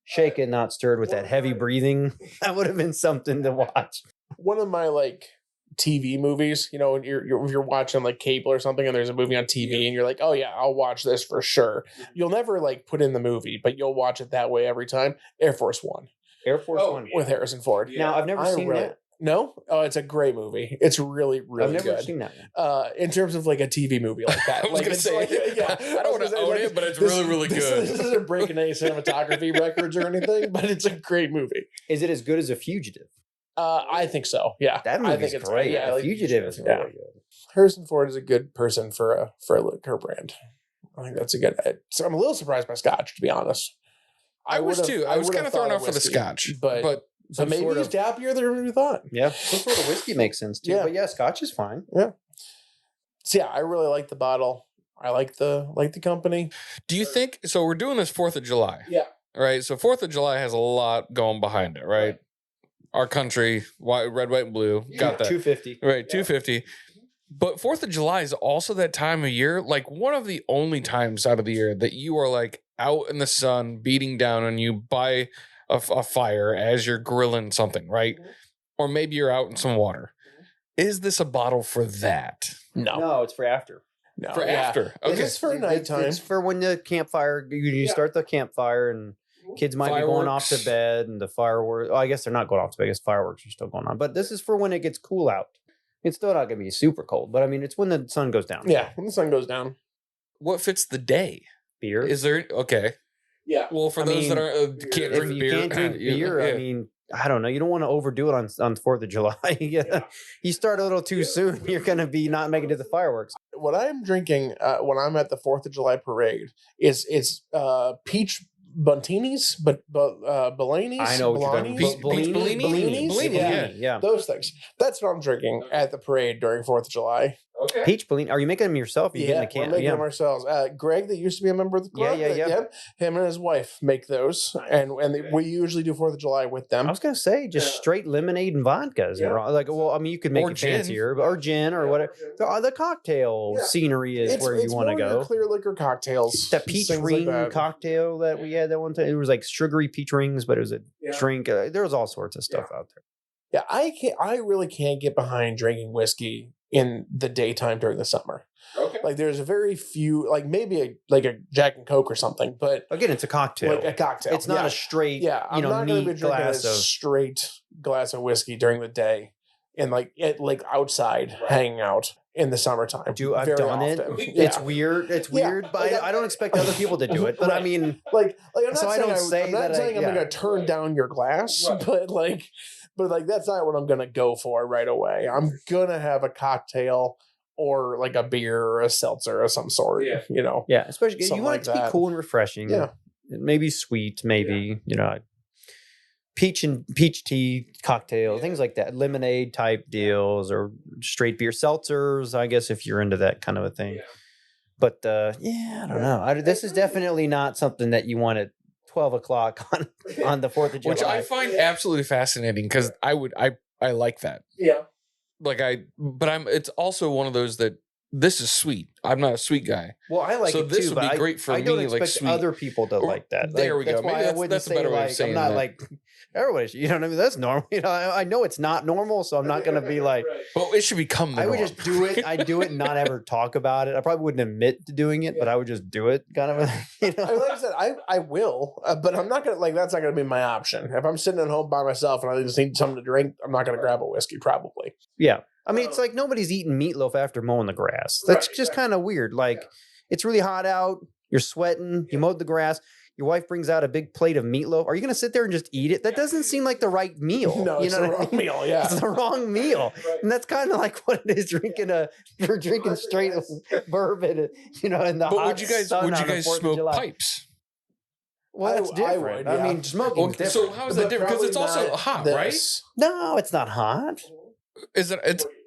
shaken, not stirred with that heavy breathing. That would have been something to watch. One of my TV movies, when if you're watching cable or something and there's a movie on TV and you're like, oh yeah, I'll watch this for sure. You'll never put in the movie, but you'll watch it that way every time. Air Force One. Air Force One with Harrison Ford. Now I've never seen that. No? Oh, it's a great movie. It's really, really I've never good. seen that one. In terms of a TV movie like that. I was gonna say, I don't want to own it, but it's really, really good. This isn't breaking any cinematography records or anything, but it's a great movie. Is it as good as A Fugitive? I think so. Yeah, That I movie's think it's great. Yeah, A Fugitive is really good. Harrison Ford is a good person for a liquor brand. I think that's a good. So I'm a little surprised by Scotch, to be honest. I was too. I was kind of thrown off for the whiskey, Scotch, but maybe he's dappier than we thought. Yeah, some sort of whiskey makes sense too. Yeah. But yeah, Scotch is fine. Yeah. So yeah, I really like the bottle. I like the company. Do you think so? We're doing this 4th of July. Yeah. Right. So 4th of July has a lot going behind it, right? Our country, red, white, and blue. Got that. 250. Right, 250. But 4th of July is also that time of year, one of the only times out of the year that you are out in the sun beating down on you by a fire as you're grilling something, right? Or maybe you're out in some water. Is this a bottle for that? No, it's for after. No, For after. Okay. It's for nighttime. It's for when the campfire. You start the campfire and kids might be going off to Fireworks. bed and the fireworks. Oh, I guess they're not going off to bed because fireworks are still going on. But this is for when it gets cool out. It's still not going to be super cold, but I mean, it's when the sun goes down. Yeah, when the sun goes down. What fits the day? Beer. Is there okay? Yeah. Well, for I those mean, that are can't If drink you beer, can't drink beer, yeah. I mean, I don't know. You don't want to overdo it on 4th of July. You start a little too soon, you're going to be not making it to the fireworks. What I'm drinking when I'm at the 4th of July parade is peach Buntinis, but Bellinis. I know what you're talking about. Peach Bellini? Bellinis? Yeah. Those things. That's what I'm drinking at the parade during 4th of July. Okay. Peach Bellini. Are you making them yourself? Or you Yeah, getting we're the making can? them ourselves. Greg, that used to be a member of the club, Yeah. him and his wife make those, and we usually do 4th of July with them. I was going to say just straight lemonade and vodka. Is well, I mean, you could make Or it gin. fancier, or gin or whatever. The cocktail scenery is where you want to more your go. clear liquor cocktails. That peach things ring that. cocktail that we had that one time. It was sugary peach rings, but it was a drink. There was all sorts of stuff out there. Yeah, I really can't get behind drinking whiskey in the daytime during the summer. Okay. There's a very few, maybe a Jack and Coke or something, but Again, it's a cocktail. a cocktail. It's not a straight, I'm not going to be neat drinking glass a of. straight glass of whiskey during the day and outside hanging out in the summertime. I've very done it. often. It's weird. It's weird, but I don't expect other people to do it. But I mean, I'm not So I saying don't say I'm not that saying I'm going to turn down your glass, but But like that's not what I'm gonna go for right away. I'm gonna have a cocktail or like a beer or a seltzer of some sort. Yeah. You know. Yeah, especially you Something want like it to be that. cool and refreshing. Yeah. Maybe sweet, maybe peach tea cocktail, things like that, lemonade type deals, or straight beer seltzers. I guess if you're into that kind of a thing. But I don't know. This is definitely not something that you want at 12 o'clock on the 4th of July. Which I find absolutely fascinating because I like that. Yeah. It's also one of those that this is sweet. I'm not a sweet guy. Well, I like So it this too, would be but great for I don't me, like expect sweet. other people to like that. There we go. That's why Maybe I wouldn't that's a say better way of like saying I'm not that. like everybody. You know what I mean? That's normal. I know it's not normal, so I'm not going to be like. Well, it should become the I would norm. just do it. I'd do it and not ever talk about it. I probably wouldn't admit to doing it, but I would just do it. Kind of, Like I said, I will, but I'm not gonna like that's not gonna be my option. If I'm sitting at home by myself and I just need something to drink, I'm not gonna grab a whiskey probably. Yeah. I mean, it's like nobody's eating meatloaf after mowing the grass. That's just kind of weird. Like, it's really hot out. You're sweating. You mowed the grass. Your wife brings out a big plate of meatloaf. Are you going to sit there and just eat it? That doesn't seem like the right meal. No, it's the wrong meal. Yeah, it's the wrong meal, and that's kind of like what it is. You're drinking straight bourbon, in the But hot would you guys sun on the 4th of smoke July. pipes? Well, that's different. would, I yeah. mean, smoking's different. So how is that different? Because it's also hot, right? No, it's not hot.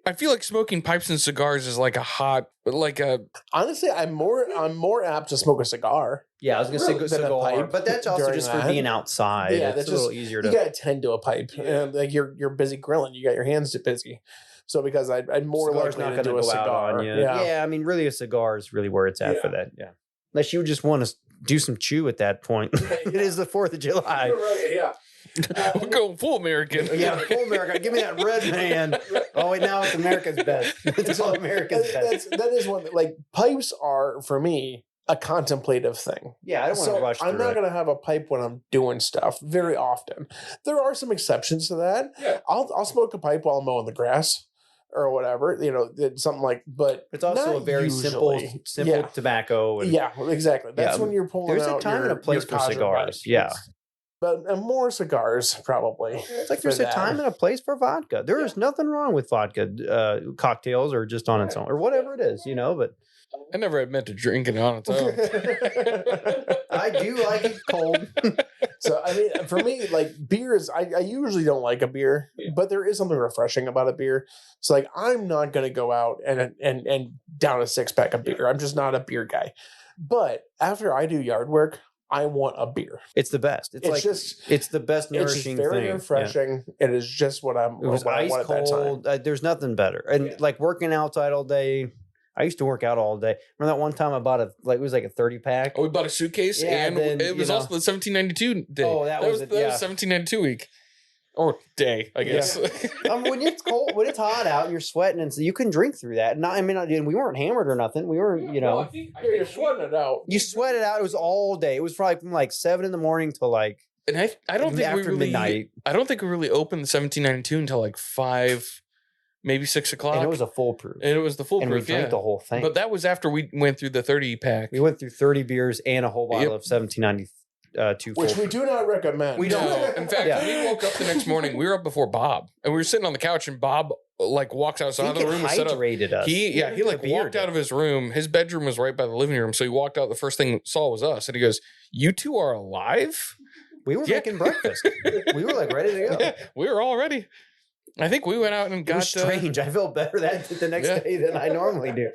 I feel like smoking pipes and cigars is like a hot, like a. Honestly, I'm more apt to smoke a cigar. Yeah, I was gonna say Than a cigar, pipe but that's also during just for that. being outside. Yeah, it's that's a little just easier you to. gotta tend to a pipe. Like you're busy grilling, you got your hands too busy. So because I'd more Cigar's likely not to going do to a go out cigar. on you. Yeah. I mean, really, a cigar is really where it's at for that. Yeah, unless you just want to do some chew at that point. It is the 4th of July. Right, yeah. We're going full American. Yeah, full America. Give me that red man. Oh wait, now it's America's best. It's all America's best. That is one. Like pipes are for me a contemplative thing. Yeah, I don't want to rush through I'm not it. going to have a pipe when I'm doing stuff very often. There are some exceptions to that. Yeah. I'll smoke a pipe while I'm mowing the grass or whatever. Something like. But It's also not a very usually. simple tobacco. And, Yeah, exactly. That's when you're pulling. There's a out time and a your place for Kaja cigars. pipe. Yeah. But more cigars probably. It's like there's a time and a place for vodka. There is nothing wrong with vodka cocktails or just on its own or whatever it is, but I never admit to drinking it on its own. I do like it cold. So I mean, for me, like beers, I usually don't like a beer, but there is something refreshing about a beer. So like, I'm not gonna go out and down a 6-pack of beer. I'm just not a beer guy. But after I do yard work, I want a beer. It's the best. It's the best nourishing very thing. refreshing. Yeah. It is just what I'm. It was what ice I want at that time. cold. There's nothing better. And like working outside all day. I used to work out all day. Remember that one time I bought it was like a 30-pack. Oh, we bought a suitcase, Yeah, and then, it was also the 1792 day. Oh, that was 1792 week. Or day, I guess. When it's cold, when it's hot out and you're sweating, and so you can drink through that. We weren't hammered or nothing. We weren't, No, I think You're sweating it out. You sweat it out. It was all day. It was probably from like 7 a.m. till like and I don't think after midnight. I don't think we really opened the 1792 until like 5, maybe 6 o'clock. And it was a full proof. And it was the full And we proof, drank the whole thing. But that was after we went through the 30 pack. We went through 30 beers and a whole bottle of 1792. Which we do not recommend. We don't. No, in fact, Yeah. when we woke up the next morning, we were up before Bob, and we were sitting on the couch, and Bob like walks outside of the room and set up. hydrated us. He like beer walked out of his room. His bedroom was right by the living room, so he walked out. The first thing he saw was us, and he goes, "You two are alive." We were making breakfast. We were like ready to go. Yeah, we were all ready. I think we went out and It got was strange. I felt better the next day than I normally do.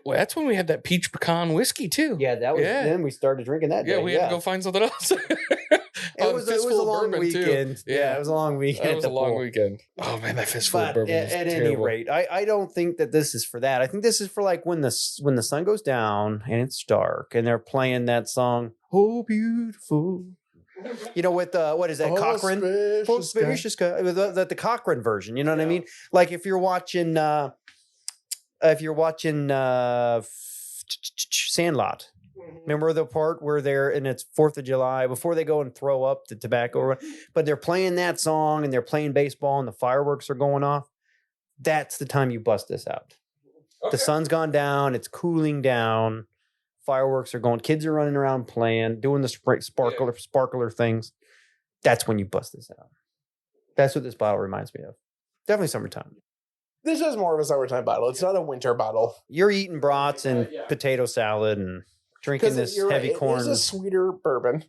That's when we had that peach pecan whiskey too. Yeah, that was. Yeah. Then we started drinking that. Yeah, day. we had to go find something else. It was a long Bourbon, too. weekend. Yeah, it was a long weekend. It was a long weekend. Oh man, that fistful of But bourbon was at any terrible. rate, I don't think that this is for that. I think this is for like when the sun goes down and it's dark and they're playing that song, "Oh Beautiful." With what is that, Cochrane? Auspicious Auspicious guy. The Cochrane version. You know what I mean? Like if you're watching Sandlot. Remember the part where they're and it's 4th of July before they go and throw up the tobacco, but they're playing that song and they're playing baseball and the fireworks are going off. That's the time you bust this out. Okay. The sun's gone down. It's cooling down. Fireworks are going. Kids are running around playing, doing the sparkler things. That's when you bust this out. That's what this bottle reminds me of. Definitely summertime. This is more of a summertime bottle. It's not a winter bottle. You're eating brats and potato salad and drinking this heavy corn. It is a sweeter bourbon.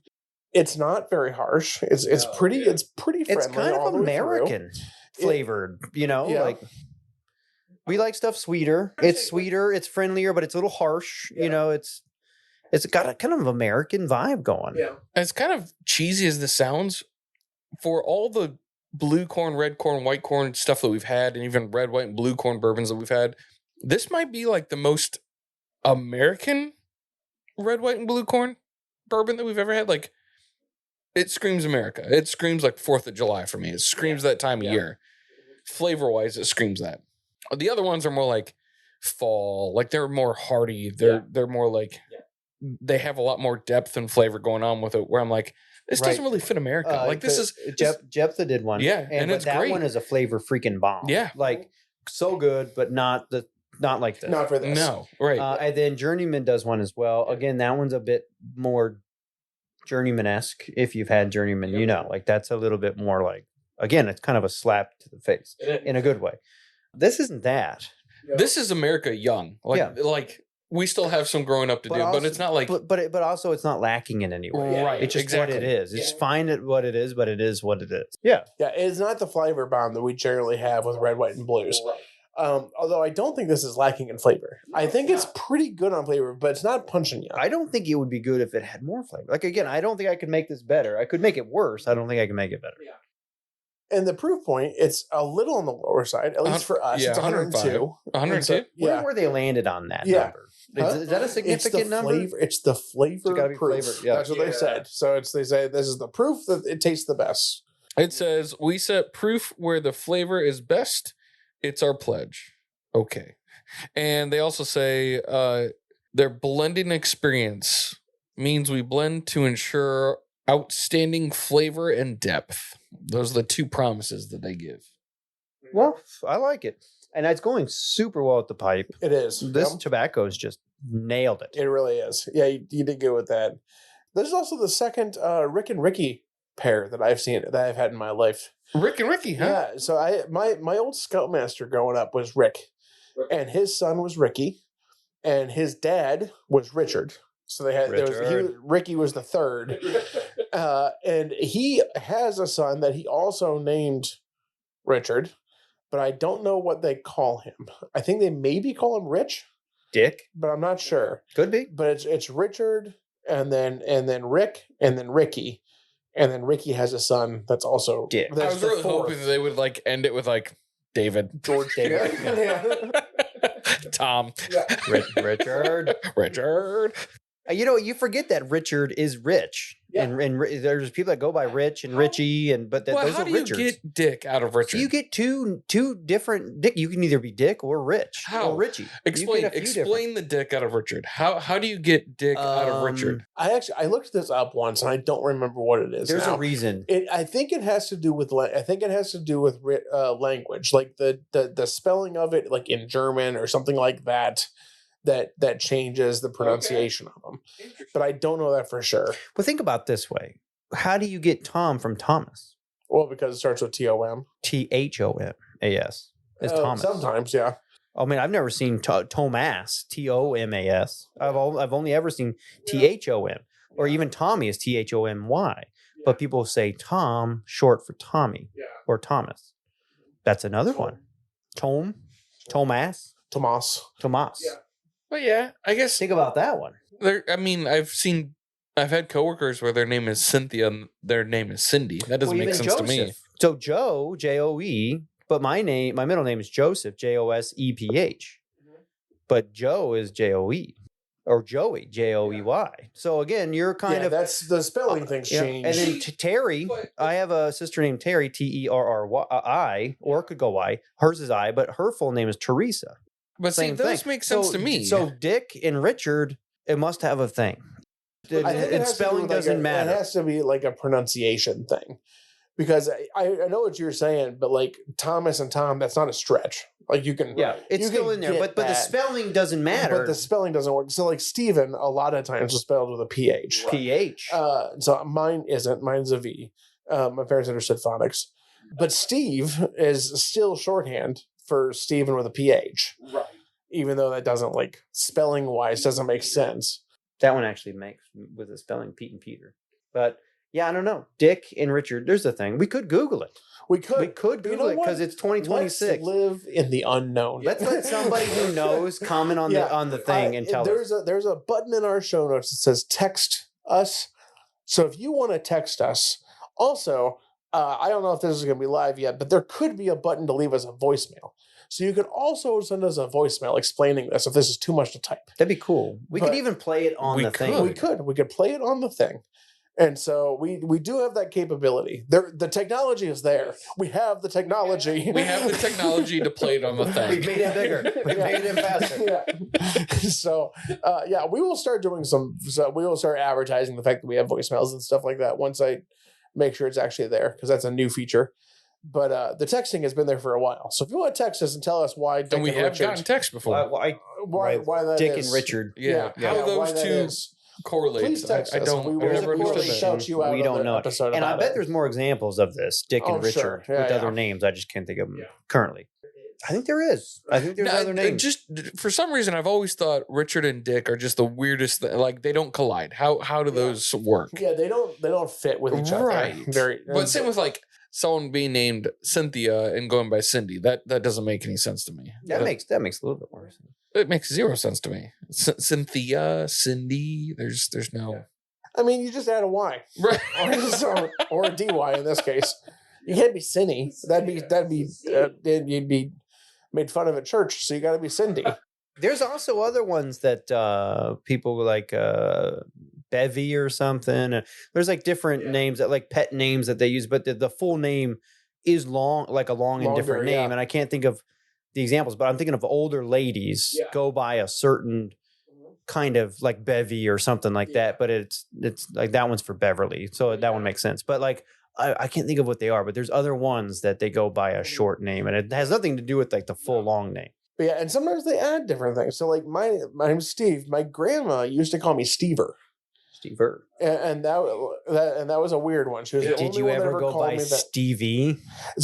It's not very harsh. It's pretty friendly. It's kind all of the way American flavored, Yeah. like we like stuff sweeter. It's sweeter, it's friendlier, but it's a little harsh. It's got a kind of American vibe going. Yeah. As kind of cheesy as this sounds, for all the blue corn, red corn, white corn stuff that we've had, and even red, white, and blue corn bourbons that we've had, this might be like the most American red, white, and blue corn bourbon that we've ever had. Like, it screams America. It screams like 4th of July for me. It screams that time of year. Flavor-wise, it screams that. The other ones are more like fall. Like, they're more hearty. They're more like... They have a lot more depth and flavor going on with it, where I'm like, this doesn't really fit America. Like, this is... Jephthah did one. Yeah, and it's that great. one is a flavor freaking bomb. Yeah. Like, so good, but not like this. Not for this. No, right. And then Journeyman does one as well. Again, that one's a bit more Journeyman-esque. If you've had Journeyman, like that's a little bit more like, again, it's kind of a slap to the face in a good way. This isn't that. This is America young. Like we still have some growing up to do, but it's not like... But also it's not lacking in any way. Right, It's just what it is. It's fine at what it is, but it is what it is. Yeah. It's not the flavor bomb that we generally have with red, white, and blues. Although I don't think this is lacking in flavor. I think it's pretty good on flavor, but it's not punching you. I don't think it would be good if it had more flavor. Like, again, I don't think I could make this better. I could make it worse. I don't think I can make it better. Yeah. And the proof point, it's a little on the lower side, at least for us. It's 102. 102? Where were they landed on that number? Is that a significant number? It's the flavor proof. Yeah. That's what they said. So they say this is the proof that it tastes the best. It says, we set proof where the flavor is best. It's our pledge. Okay. And they also say their blending experience means we blend to ensure outstanding flavor and depth. Those are the two promises that they give. Well, I like it. And it's going super well at the pipe. It is. This tobacco's just nailed it. It really is. Yeah, you did good with that. This is also the second Rick and Ricky pair that I've seen, that I've had in my life. Rick and Ricky, huh? Yeah. So my old scoutmaster growing up was Rick. And his son was Ricky. And his dad was Richard. So they had Ricky was the third. And he has a son that he also named Richard, but I don't know what they call him. I think they maybe call him Rich. Dick? But I'm not sure. Could be. But it's Richard and then Rick and then Ricky. And then Ricky has a son that's also Dick. I was really hoping they would like end it with like David. George David. Tom. Yeah. Richard. You forget that Richard is rich. Yeah. And there's people that go by Rich and Richie, but those how are do Richards. You get Dick out of Richard? So you get two different Dick. You can either be Dick or Rich. How? Or Richie. Explain the Dick out of Richard. How do you get Dick out of Richard? I looked this up once and I don't remember what it is. There's a reason. I think it has to do with language, like the spelling of it, like in German or something like that. That changes the pronunciation of them. But I don't know that for sure. Well, think about it this way. How do you get Tom from Thomas? Well, because it starts with T-O-M. T-H-O-M-A-S. It's Thomas. Sometimes, yeah. I mean, I've never seen Tomas, T-O-M-A-S. I've only ever seen T-H-O-M. Or even Tommy is T-H-O-M-Y. But people say Tom, short for Tommy. Or Thomas. That's another one. Tomas. Tomas. Yeah. But yeah, I guess think about that one. I've had coworkers where their name is Cynthia and their name is Cindy. That doesn't make sense to me. So Joe, J-O-E, but my middle name is Joseph, J-O-S-E-P-H. But Joe is J-O-E. Or Joey, J-O-E-Y. So again, you're kind of... that's the spelling things change. And then Terry, I have a sister named Terry, T-E-R-R-I, or it could go Y. Hers is I, but her full name is Teresa. But those make sense to me. So Dick and Richard, it must have a thing. And spelling doesn't matter. It has to be like a pronunciation thing. Because I know what you're saying, but like Thomas and Tom, that's not a stretch. Like you can... Yeah, it's still in there, but the spelling doesn't matter. But the spelling doesn't work. So like Stephen, a lot of times was spelled with a P-H. P-H. So mine isn't. Mine's a V. My parents understood phonics. But Steve is still shorthand for Stephen with a PH. Right. Even though that doesn't, like, spelling wise, doesn't make sense. That one actually makes with the spelling Pete and Peter. But yeah, I don't know. Dick and Richard, there's the thing. We could Google it. We could Google it because it's 2026. Let's live in the unknown. Let's let somebody who knows comment on the thing and tell us. There's a button in our show notes that says text us. So if you want to text us, also, I don't know if this is going to be live yet, but there could be a button to leave us a voicemail. So you could also send us a voicemail explaining this if this is too much to type. That'd be cool. We could even play it on the thing. We could play it on the thing. And so we do have that capability. The technology is there. We have the technology. We have the technology to play it on the thing. We made it bigger. We made it faster. Yeah. So we will start doing we will start advertising the fact that we have voicemails and stuff like that once I make sure it's actually there, because that's a new feature. But the texting has been there for a while. So if you want to text us and tell us why Dick and we and have Richard, gotten text before. Why that Dick is. and Richard. Yeah. How those two correlate. Please text I us. don't. We I've will never understood that. shout you out. We don't know. Episode and I about bet it. there's more examples of this, Dick and Richard, sure. with other names. I just can't think of them currently. I think there is. I think there's other names. Just for some reason, I've always thought Richard and Dick are just the weirdest. Like they don't collide. How do those work? Yeah, they don't fit with each other. Right. But same with like someone being named Cynthia and going by Cindy. That doesn't make any sense to me. That makes a little bit more sense. It makes zero sense to me. Cynthia, Cindy. There's no. Yeah. I mean, you just add a Y, Right, or a DY in this case. You can't be Cindy. That'd be you'd be made fun of at church. So you got to be Cindy. There's also other ones that people like Bevy or something. There's like different names that like pet names that they use, but the full name is long, like a long and different name. And I can't think of the examples, but I'm thinking of older ladies go by a certain kind of like Bevy or something like that. But it's like that one's for Beverly, so that one makes sense. But like I can't think of what they are, but there's other ones that they go by a short name, and it has nothing to do with like the full long name. But yeah, and sometimes they add different things. So like my name's Steve. My grandma used to call me Stever. Stever. And that was a weird one. She was the Did only you one that ever go called by me that. Stevie?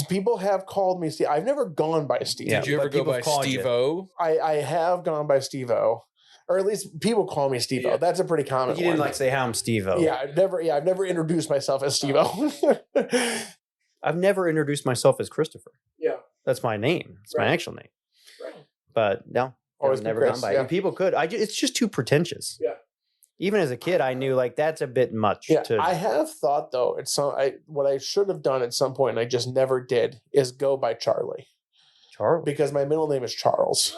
People have called me Steve. I've never gone by Steve. Did you ever go by Steve-O? I have gone by Steve-O. Or at least people call me Steve-O. Yeah. That's a pretty common You didn't one. like say, "Hi, I'm Steve-O." Yeah, I've never introduced myself as Steve-O. I've never introduced myself as Christopher. Yeah. That's my name. It's my actual name. Right. But no, Always never Chris, gone by. yeah. And people could. It's just too pretentious. Yeah. Even as a kid, I knew like that's a bit much. Yeah, I have thought though. What I should have done at some point, and I just never did, is go by Charlie. Charlie, because my middle name is Charles.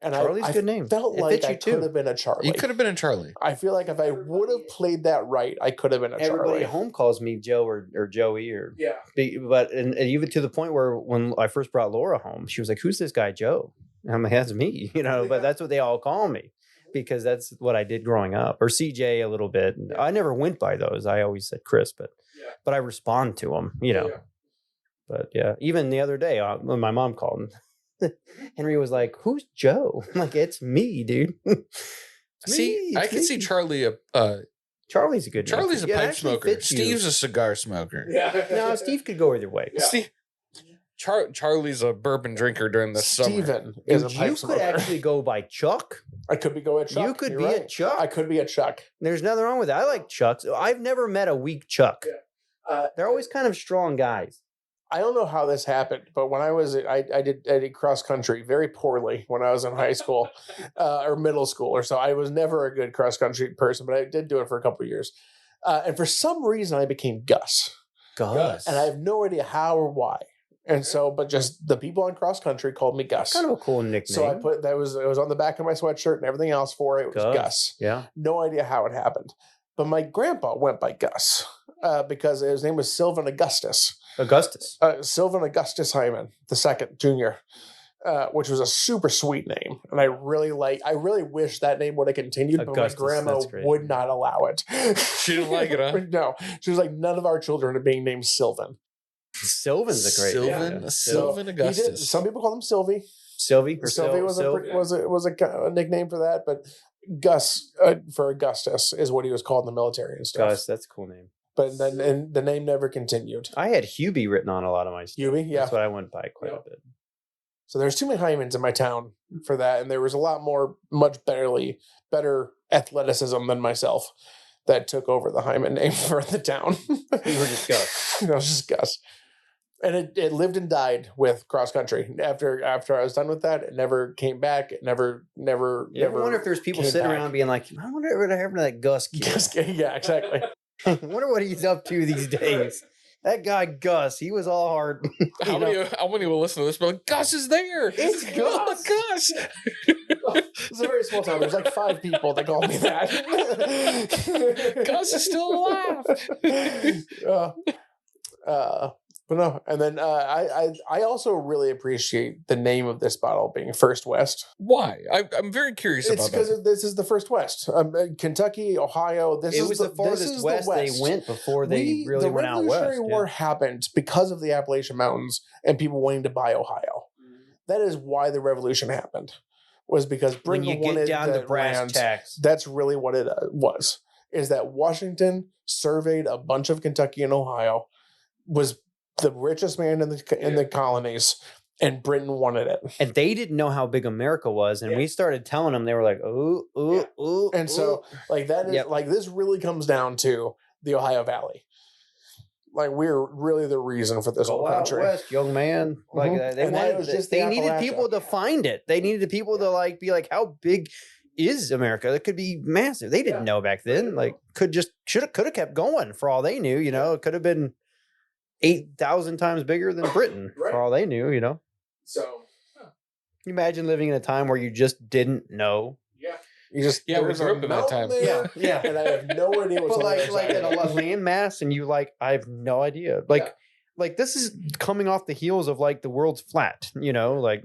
And Charlie's a good name. Felt like I could have been a Charlie. You could have been a Charlie. I feel like if I would have played that right, I could have been a Charlie. Everybody at home calls me Joe or Joey or But and even to the point where when I first brought Laura home, she was like, "Who's this guy, Joe?" And I'm like, "That's me," But that's what they all call me because that's what I did growing up. Or CJ a little bit. I never went by those. I always said Chris, but I respond to them, But yeah, even the other day when my mom called him. Henry was like, "Who's Joe?" I'm like, "It's me, dude." I can see Charlie. Charlie's a good name. Charlie's a pipe smoker. Steve's a cigar smoker. Yeah. No, Steve could go either way. Yeah. Charlie's a bourbon drinker during the summer. Steven is a pipe smoker. You could actually go by Chuck. I could be going Chuck. You could be a Chuck. I could be a Chuck. There's nothing wrong with that. I like Chucks. I've never met a weak Chuck. Yeah. They're always kind of strong guys. I don't know how this happened, but when I did cross country very poorly when I was in high school or middle school or so. I was never a good cross country person, but I did do it for a couple of years. And for some reason, I became Gus. Gus. And I have no idea how or why. And so, but just the people on cross country called me Gus. Kind of a cool nickname. So I put it was on the back of my sweatshirt and everything else for it. It was Gus. Yeah. No idea how it happened. But my grandpa went by Gus because his name was Sylvan Augustus. Sylvan Augustus Hyman II, Jr., which was a super sweet name. And I really wish that name would have continued, Augustus, but my grandma would not allow it. She didn't like it, huh? No. She was like, none of our children are being named Sylvan. Sylvan's a great Sylvan Augustus. Some people call him Sylvie. Sylvie was a nickname for that, but Gus for Augustus is what he was called in the military and stuff. Gus, that's a cool name. but then and the name never continued. I had Hubie written on a lot of my stuff. Hubie, yeah. That's what I went by quite Yep. a bit. So there's too many Hymens in my town for that, and there was a lot more, much better athleticism than myself that took over the Hyman name for the town. You were just Gus. I was just Gus. And it lived and died with cross country. After I was done with that, it never came back. It never. You ever wonder if there's people came sitting back. around being like, I wonder what happened to that Gus kid. Yeah, exactly. I wonder what he's up to these days. That guy Gus, he was all hard. How many will listen to this? But like, Gus is there. It's Oh, Gus. Gus. It's a very small town. There's like 5 people that call me that. Gus is still alive. But no, and then I also really appreciate the name of this bottle being First West. Why? I'm very curious It's about that. because this is the First West. Kentucky, Ohio. This It is was the farthest west they went before they really went out west. The Revolutionary War happened because of the Appalachian Mountains and people wanting to buy Ohio. That is why the Revolution happened. Was because When Britain you get wanted down the to brass lands. tacks. That's really what it was. Is that Washington surveyed a bunch of Kentucky and Ohio, was the richest man in the colonies, and Britain wanted it. And they didn't know how big America was. And we started telling them, they were like, ooh, ooh, ooh. And so, like, that is like, this really comes down to the Ohio Valley. Like, we're really the reason for this whole Go out country. west, young man. Like Mhm. they And that wanted, was just they the needed Appalachia. people to find it. They needed people to like be like, how big is America? It could be massive. They didn't know back then. Like, could have kept going for all they knew. You know, it could have been 8,000 times bigger than Britain for all they knew. You know, So, Can you imagine living in a time where you just didn't know. you just Yeah, we there's grew a up in that time. mountain there, Yeah. and I have no idea what's But on the like other in side. a land mass, and you like, I have no idea. Like this is coming off the heels of like the world's flat. You know, like.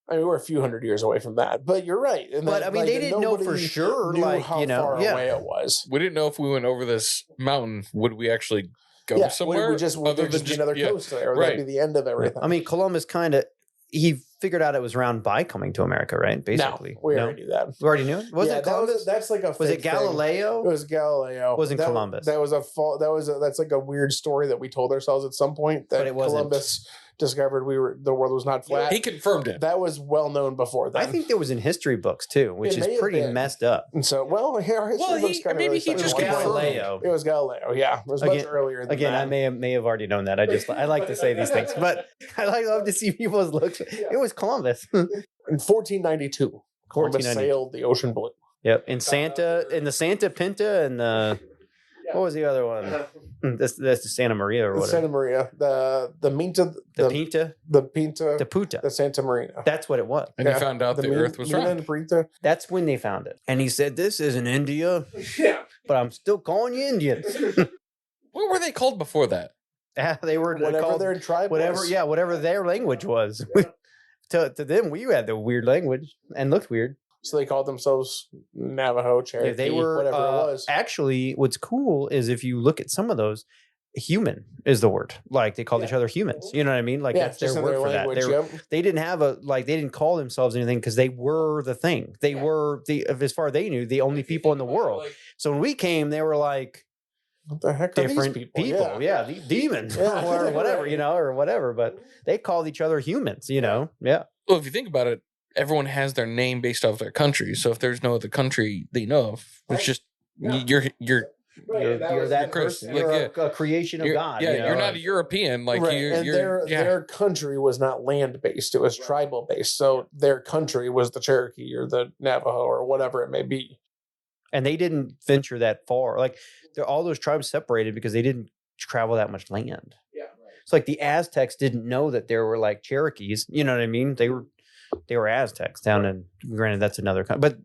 I mean, we're a few hundred years away from that, but you're right. And But that, I mean, like, they didn't know for nobody sure, knew like, how you know, far away it was. We didn't know if we went over this mountain, would we actually go somewhere? Would there just be another coast there? Or right. that'd be the end of everything. I mean, Columbus he figured out it was around by coming to America, right? Basically, no, we already knew that. We already knew it. Wasn't Yeah, it Columbus? that's like a Was fake it Galileo? thing. It was Galileo. Wasn't That- Columbus. That was a fault. That's like a weird story that we told ourselves at some point that But it wasn't. Columbus discovered the world was not flat. He confirmed it. That was well known before then. I think there was in history books too, which It may is have pretty been. messed up. And so, well, here our history Well, books he- kind of maybe really he started just with confirmed Galileo. It was Galileo. Yeah, it was much Again- earlier. Than Again, that. I may have already known that. I like to say these things, but I love to see people's looks. It was Columbus. In 1492, Columbus 1492. sailed the ocean blue. Yep, in the Santa Pinta, and what was the other one? That's the Santa Maria or The whatever. Santa Maria, the Minta, The Pinta, the Pinta, the Puta. the Santa Marina. That's what it was. And he found out the earth was Mina round. and Pinta. That's when they found it. And he said, "This isn't India, Yeah, but I'm still calling you Indians." What were they called before that? They were whatever called their tribe whatever, was. yeah, whatever their language was. to them, we had the weird language and looked weird. So they called themselves Navajo, Cherokee, They were whatever it was. actually. What's cool is if you look at some of those, human is the word. Like they called each other humans. You know what I mean? Like Yeah, that's their just in word their for language. that. Yep. They didn't have they didn't call themselves anything because they were the thing. They were as far as they knew, the only people in the world. So when we came, they were like What the heck are different these people. Yeah, the demons Yeah. or whatever, or whatever. But they called each other humans, Yeah. Well, if you think about it, everyone has their name based off their country. So if there's no other country they know of, it's just you're You're that Chris, person. like, You're a creation of you're, God. yeah, you know? you're not a European. Like Right. you're, And their country was not land based; it was tribal based. So their country was the Cherokee or the Navajo or whatever it may be. And they didn't venture that far. Like all those tribes separated because they didn't travel that much land. Yeah, It's like the Aztecs didn't know that there were like Cherokees. You know what I mean? They were Aztecs down in. Granted, that's another country, but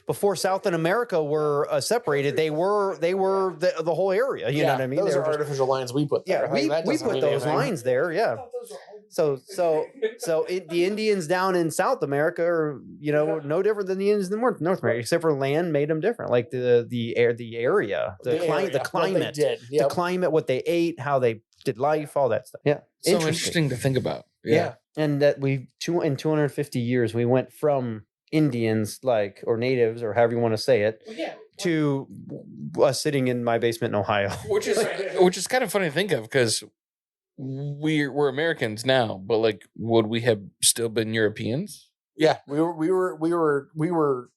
before South and America were separated, they were the whole area. You know what I mean? Those They are were just- artificial lines we put there. yeah, we doesn't put mean those anything. lines there. Yeah. So the Indians down in South America are no different than the Indians in North America, except for land made them different, like the area, the area, what climate, they did. the Yep. climate, what they ate, how they did life, all that stuff. Yeah, so interesting to think about. Yeah. And that in 250 years we went from Indians, like, or natives, or however you want to say it, to us sitting in my basement in Ohio. Which is kind of funny to think of, because we're Americans now, but like, would we have still been Europeans? Yeah, we were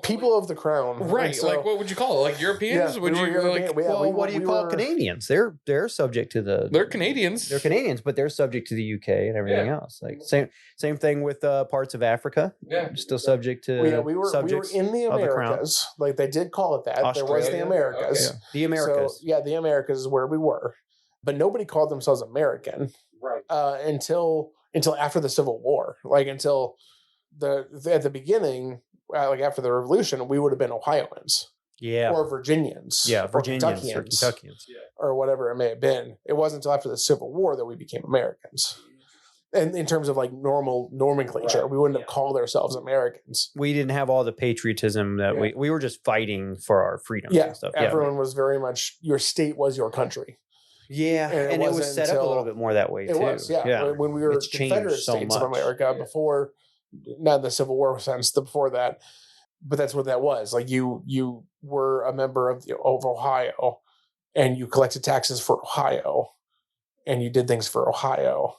people of the crown, Right? So, like, what would you call it? Like Europeans? Yeah, would we were you European. like? Well, what do you call Canadians? They're subject to the. They're Canadians. They're Canadians, but they're subject to the UK and everything else. Like same thing with parts of Africa. Yeah, still subject to. We were in the Americas. Like they did call it that. Australia. There was the Americas. Okay. The Americas. So, the Americas is where we were, but nobody called themselves American, right? Until after the Civil War. Like until at the beginning. Like after the Revolution, we would have been Ohioans, or Virginians, Virginians, or Kentuckians, or whatever it may have been. It wasn't until after the Civil War that we became Americans, and in terms of like normal nomenclature, we wouldn't have called ourselves Americans. We didn't have all the patriotism that we were just fighting for our freedom. Yeah, and stuff. Everyone was very much your state was your country. Yeah, and it was set up a little bit more that way too. It was, when we were Confederate States of America before. Not in the Civil War sense, before that, but that's what that was. Like you were a member of Ohio, and you collected taxes for Ohio, and you did things for Ohio.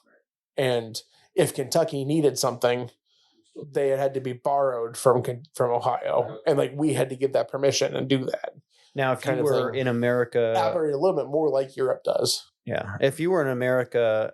And if Kentucky needed something, they had to be borrowed from Ohio, and like we had to give that permission and do that. Now, if you were in America, operate a little bit more like Europe does. Yeah, if you were in America,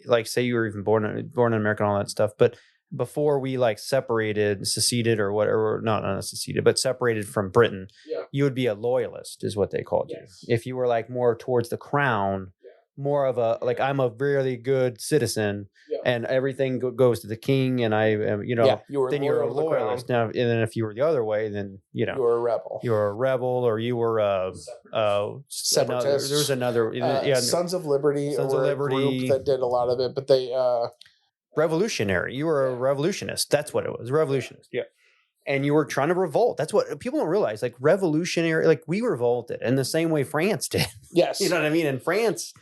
like say you were even born in America and all that stuff, but before we like seceded or whatever, not seceded, but separated from Britain, you would be a loyalist is what they called you. If you were like more towards the crown, more of a, like, I'm a really good citizen and everything goes to the king and I am, then you're a loyalist. Now, and then if you were the other way, then, you were a rebel. You were a rebel or you were a separatist. There was another. Sons of Liberty. Sons of Liberty. A group that did a lot of it, but they... revolutionary. You were a revolutionist. That's what it was. Revolutionist. Yeah. And you were trying to revolt. That's what people don't realize. Like revolutionary, like we revolted in the same way France did. Yes. You know what I mean? And France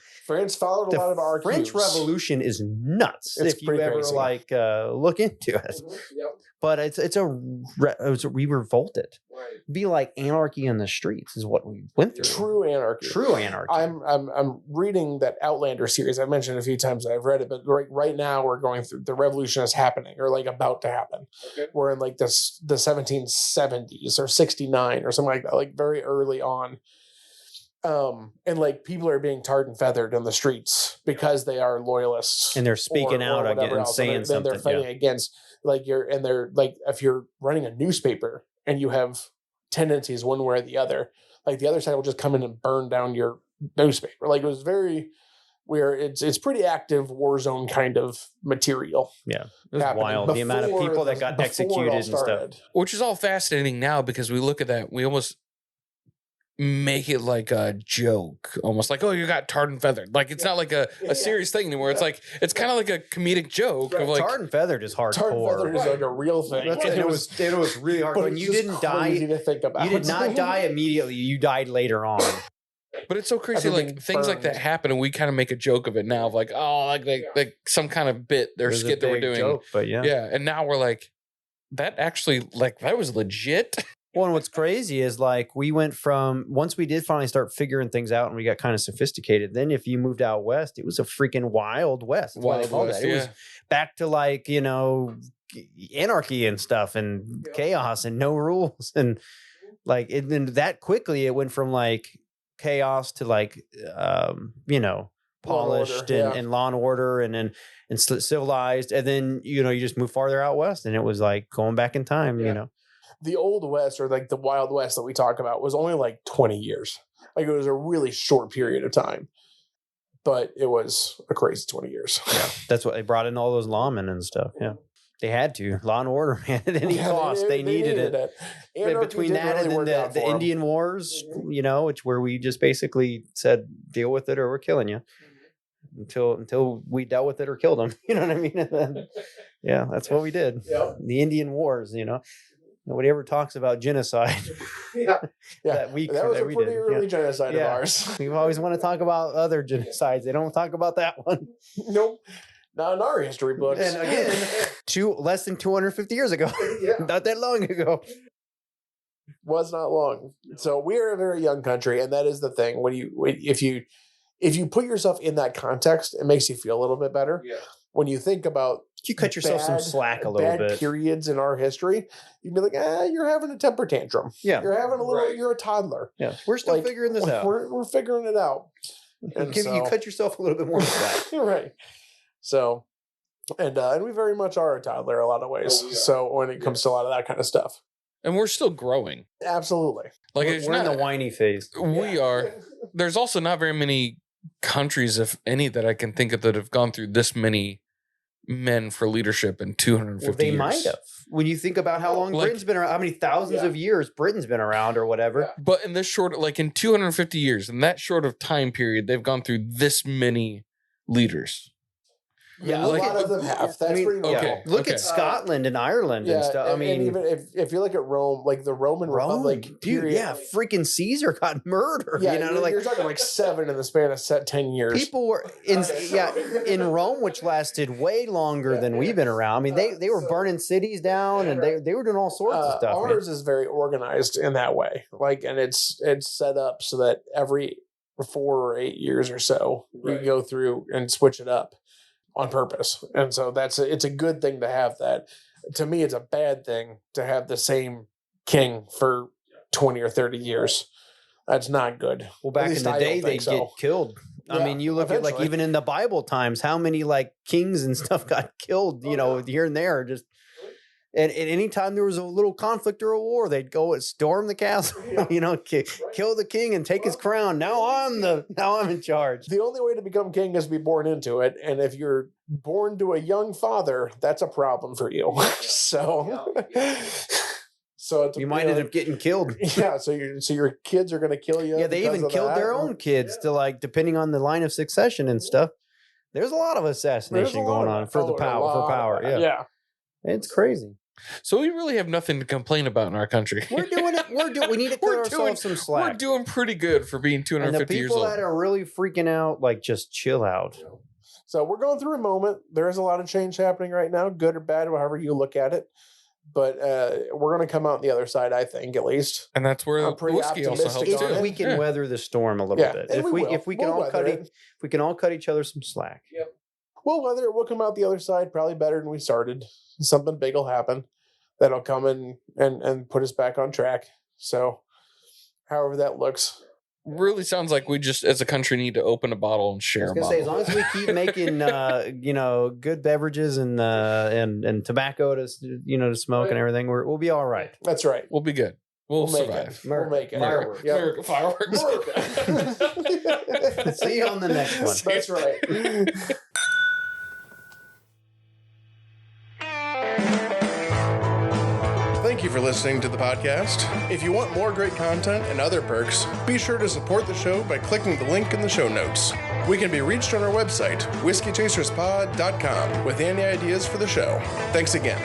followed a lot of our French cues. Revolution is nuts. It's if you ever crazy. Look into it. Yep. But we revolted. Right. Be like anarchy in the streets is what we went through. True anarchy. I'm reading that Outlander series. I've mentioned a few times that I've read it, but right now we're going through the revolution is happening or like about to happen. Okay. We're in like the 1770s or 69 or something like that, like very early on. And like people are being tarred and feathered in the streets because they are loyalists and they're speaking out again and saying something. They're fighting against they're like, if you're running a newspaper and you have tendencies one way or the other, like the other side will just come in and burn down your newspaper. Like it was very it's pretty active war zone kind of material. Yeah. It was wild. The amount of people that got executed and stuff. Which is all fascinating now because we look at that, we almost make it like a joke, almost like, oh, you got tarred and feathered. Like it's not like a serious thing anymore. It's like it's kind of like a comedic joke of like tarred and feathered is hardcore. Tarred and feathered is like a real thing. It was really hard. When you didn't die, to think about. You did not die immediately. You died later on. But it's so crazy, like things like that happen, and we kind of make a joke of it now, of like, oh, like some kind of bit or skit that we're doing. Joke, but yeah, and now we're like, that actually, like, that was legit. Well, and what's crazy is like we went from once we did finally start figuring things out and we got kind of sophisticated. Then if you moved out west, it was a freaking wild west. Wild west, it was back to like anarchy and stuff and chaos and no rules and like then that quickly it went from like chaos to like polished and law and order and civilized, and then you just move farther out west and it was like going back in time. The Old West or like the Wild West that we talk about was only like 20 years. Like it was a really short period of time, but it was a crazy 20 years. Yeah, that's what they brought in all those lawmen and stuff. Yeah, they had to law and order, man, at any cost. They needed it. But between that and then the Indian Wars, which where we just basically said deal with it or we're killing you until we dealt with it or killed them. You know what I mean? And then, yeah, that's what we did. Yep. The Indian Wars. Nobody ever talks about genocide. That was a pretty early genocide of ours. We always want to talk about other genocides. They don't talk about that one. Nope. Not in our history books. And again, less than 250 years ago. Yeah. Not that long ago. Was not long. So we are a very young country, and that is the thing. If you put yourself in that context, it makes you feel a little bit better. Yeah. When you think about You cut yourself some slack a little bad bit. periods in our history, you'd be like, you're having a temper tantrum. Yeah. You're having a little. Right. You're a toddler. Yeah, we're still figuring this out. We're figuring it out. And You cut yourself a little bit more slack. right. So, and we very much are a toddler in a lot of ways. Oh, we are. So when it comes to a lot of that kind of stuff, And we're still growing. absolutely. Like We're it's in not, the whiny phase. we are. There's also not very many countries, if any, that I can think of that have gone through this many men for leadership in 250 Well, they years. might have. When you think about how long Like- Britain's been around, how many thousands of years Britain's been around or whatever. But in this short, like in 250 years, in that short of time period, they've gone through this many leaders. Yeah, Look a lot at- of them have. That's I mean, pretty normal. okay. Look at Scotland and Ireland and stuff. I mean, and even if you look at Rome, like the Roman Republic, dude, period, yeah, freaking Caesar got murdered. yeah, you know, you're, like you're talking like 7 in the span of 10 years. people were in Rome, which lasted way longer than we've been around. I mean, they were burning cities down and they were doing all sorts of stuff. man. Ours is very organized in that way, like, and it's set up so that every 4 or 8 years or so you go through and switch it up on purpose, and so it's a good thing to have that. To me, it's a bad thing to have the same king for 20 or 30 years. That's not good. Well, back in least the I day, don't they think so. get killed. I Yeah, mean, you look at like eventually. even in the Bible times, how many like kings and stuff got killed, you know, here and there. Just and anytime there was a little conflict or a war, they'd go and storm the castle, you know, kill the king and take his crown. Now I'm in charge. The only way to become king is to be born into it, and if you're born to a young father, that's a problem for you. So, so it's, You might end up getting killed. Yeah, so your kids are going to kill you. Yeah, they because even of killed that. their own kids to like depending on the line of succession and stuff. There's a lot of There's assassination a lot going of on that. for Oh, the a power. lot For of power, that. yeah. It's crazy. So we really have nothing to complain about in our country. We're doing it. We need to cut ourselves some slack. We're doing pretty good for being And the 250 years people old. that are really freaking out, like, just chill out. So we're going through a moment. There is a lot of change happening right now, good or bad, however you look at it. But we're going to come out the other side, I think, at least. And that's where I'm the pretty whiskey also optimistic helps on too. it. If we can Yeah. weather the storm a little Yeah, bit, and if we will. if we can We'll all cut weather if we can all cut each other some slack. We'll weather it. We'll come out the other side probably better than we started. Something big will happen that'll come in and put us back on track. So, however that looks. Really sounds like we just, as a country, need to open a bottle and I share was a gonna bottle. say, as long as we keep making good beverages and tobacco to to smoke and everything, we'll be all right. That's right. We'll be good. We'll make survive. it. We'll make it. Fireworks. Yep. America, fireworks. America. See you on the next one. That's right. Thank you for listening to the podcast. If you want more great content and other perks, be sure to support the show by clicking the link in the show notes. We can be reached on our website, whiskeychaserspod.com, with any ideas for the show. Thanks again.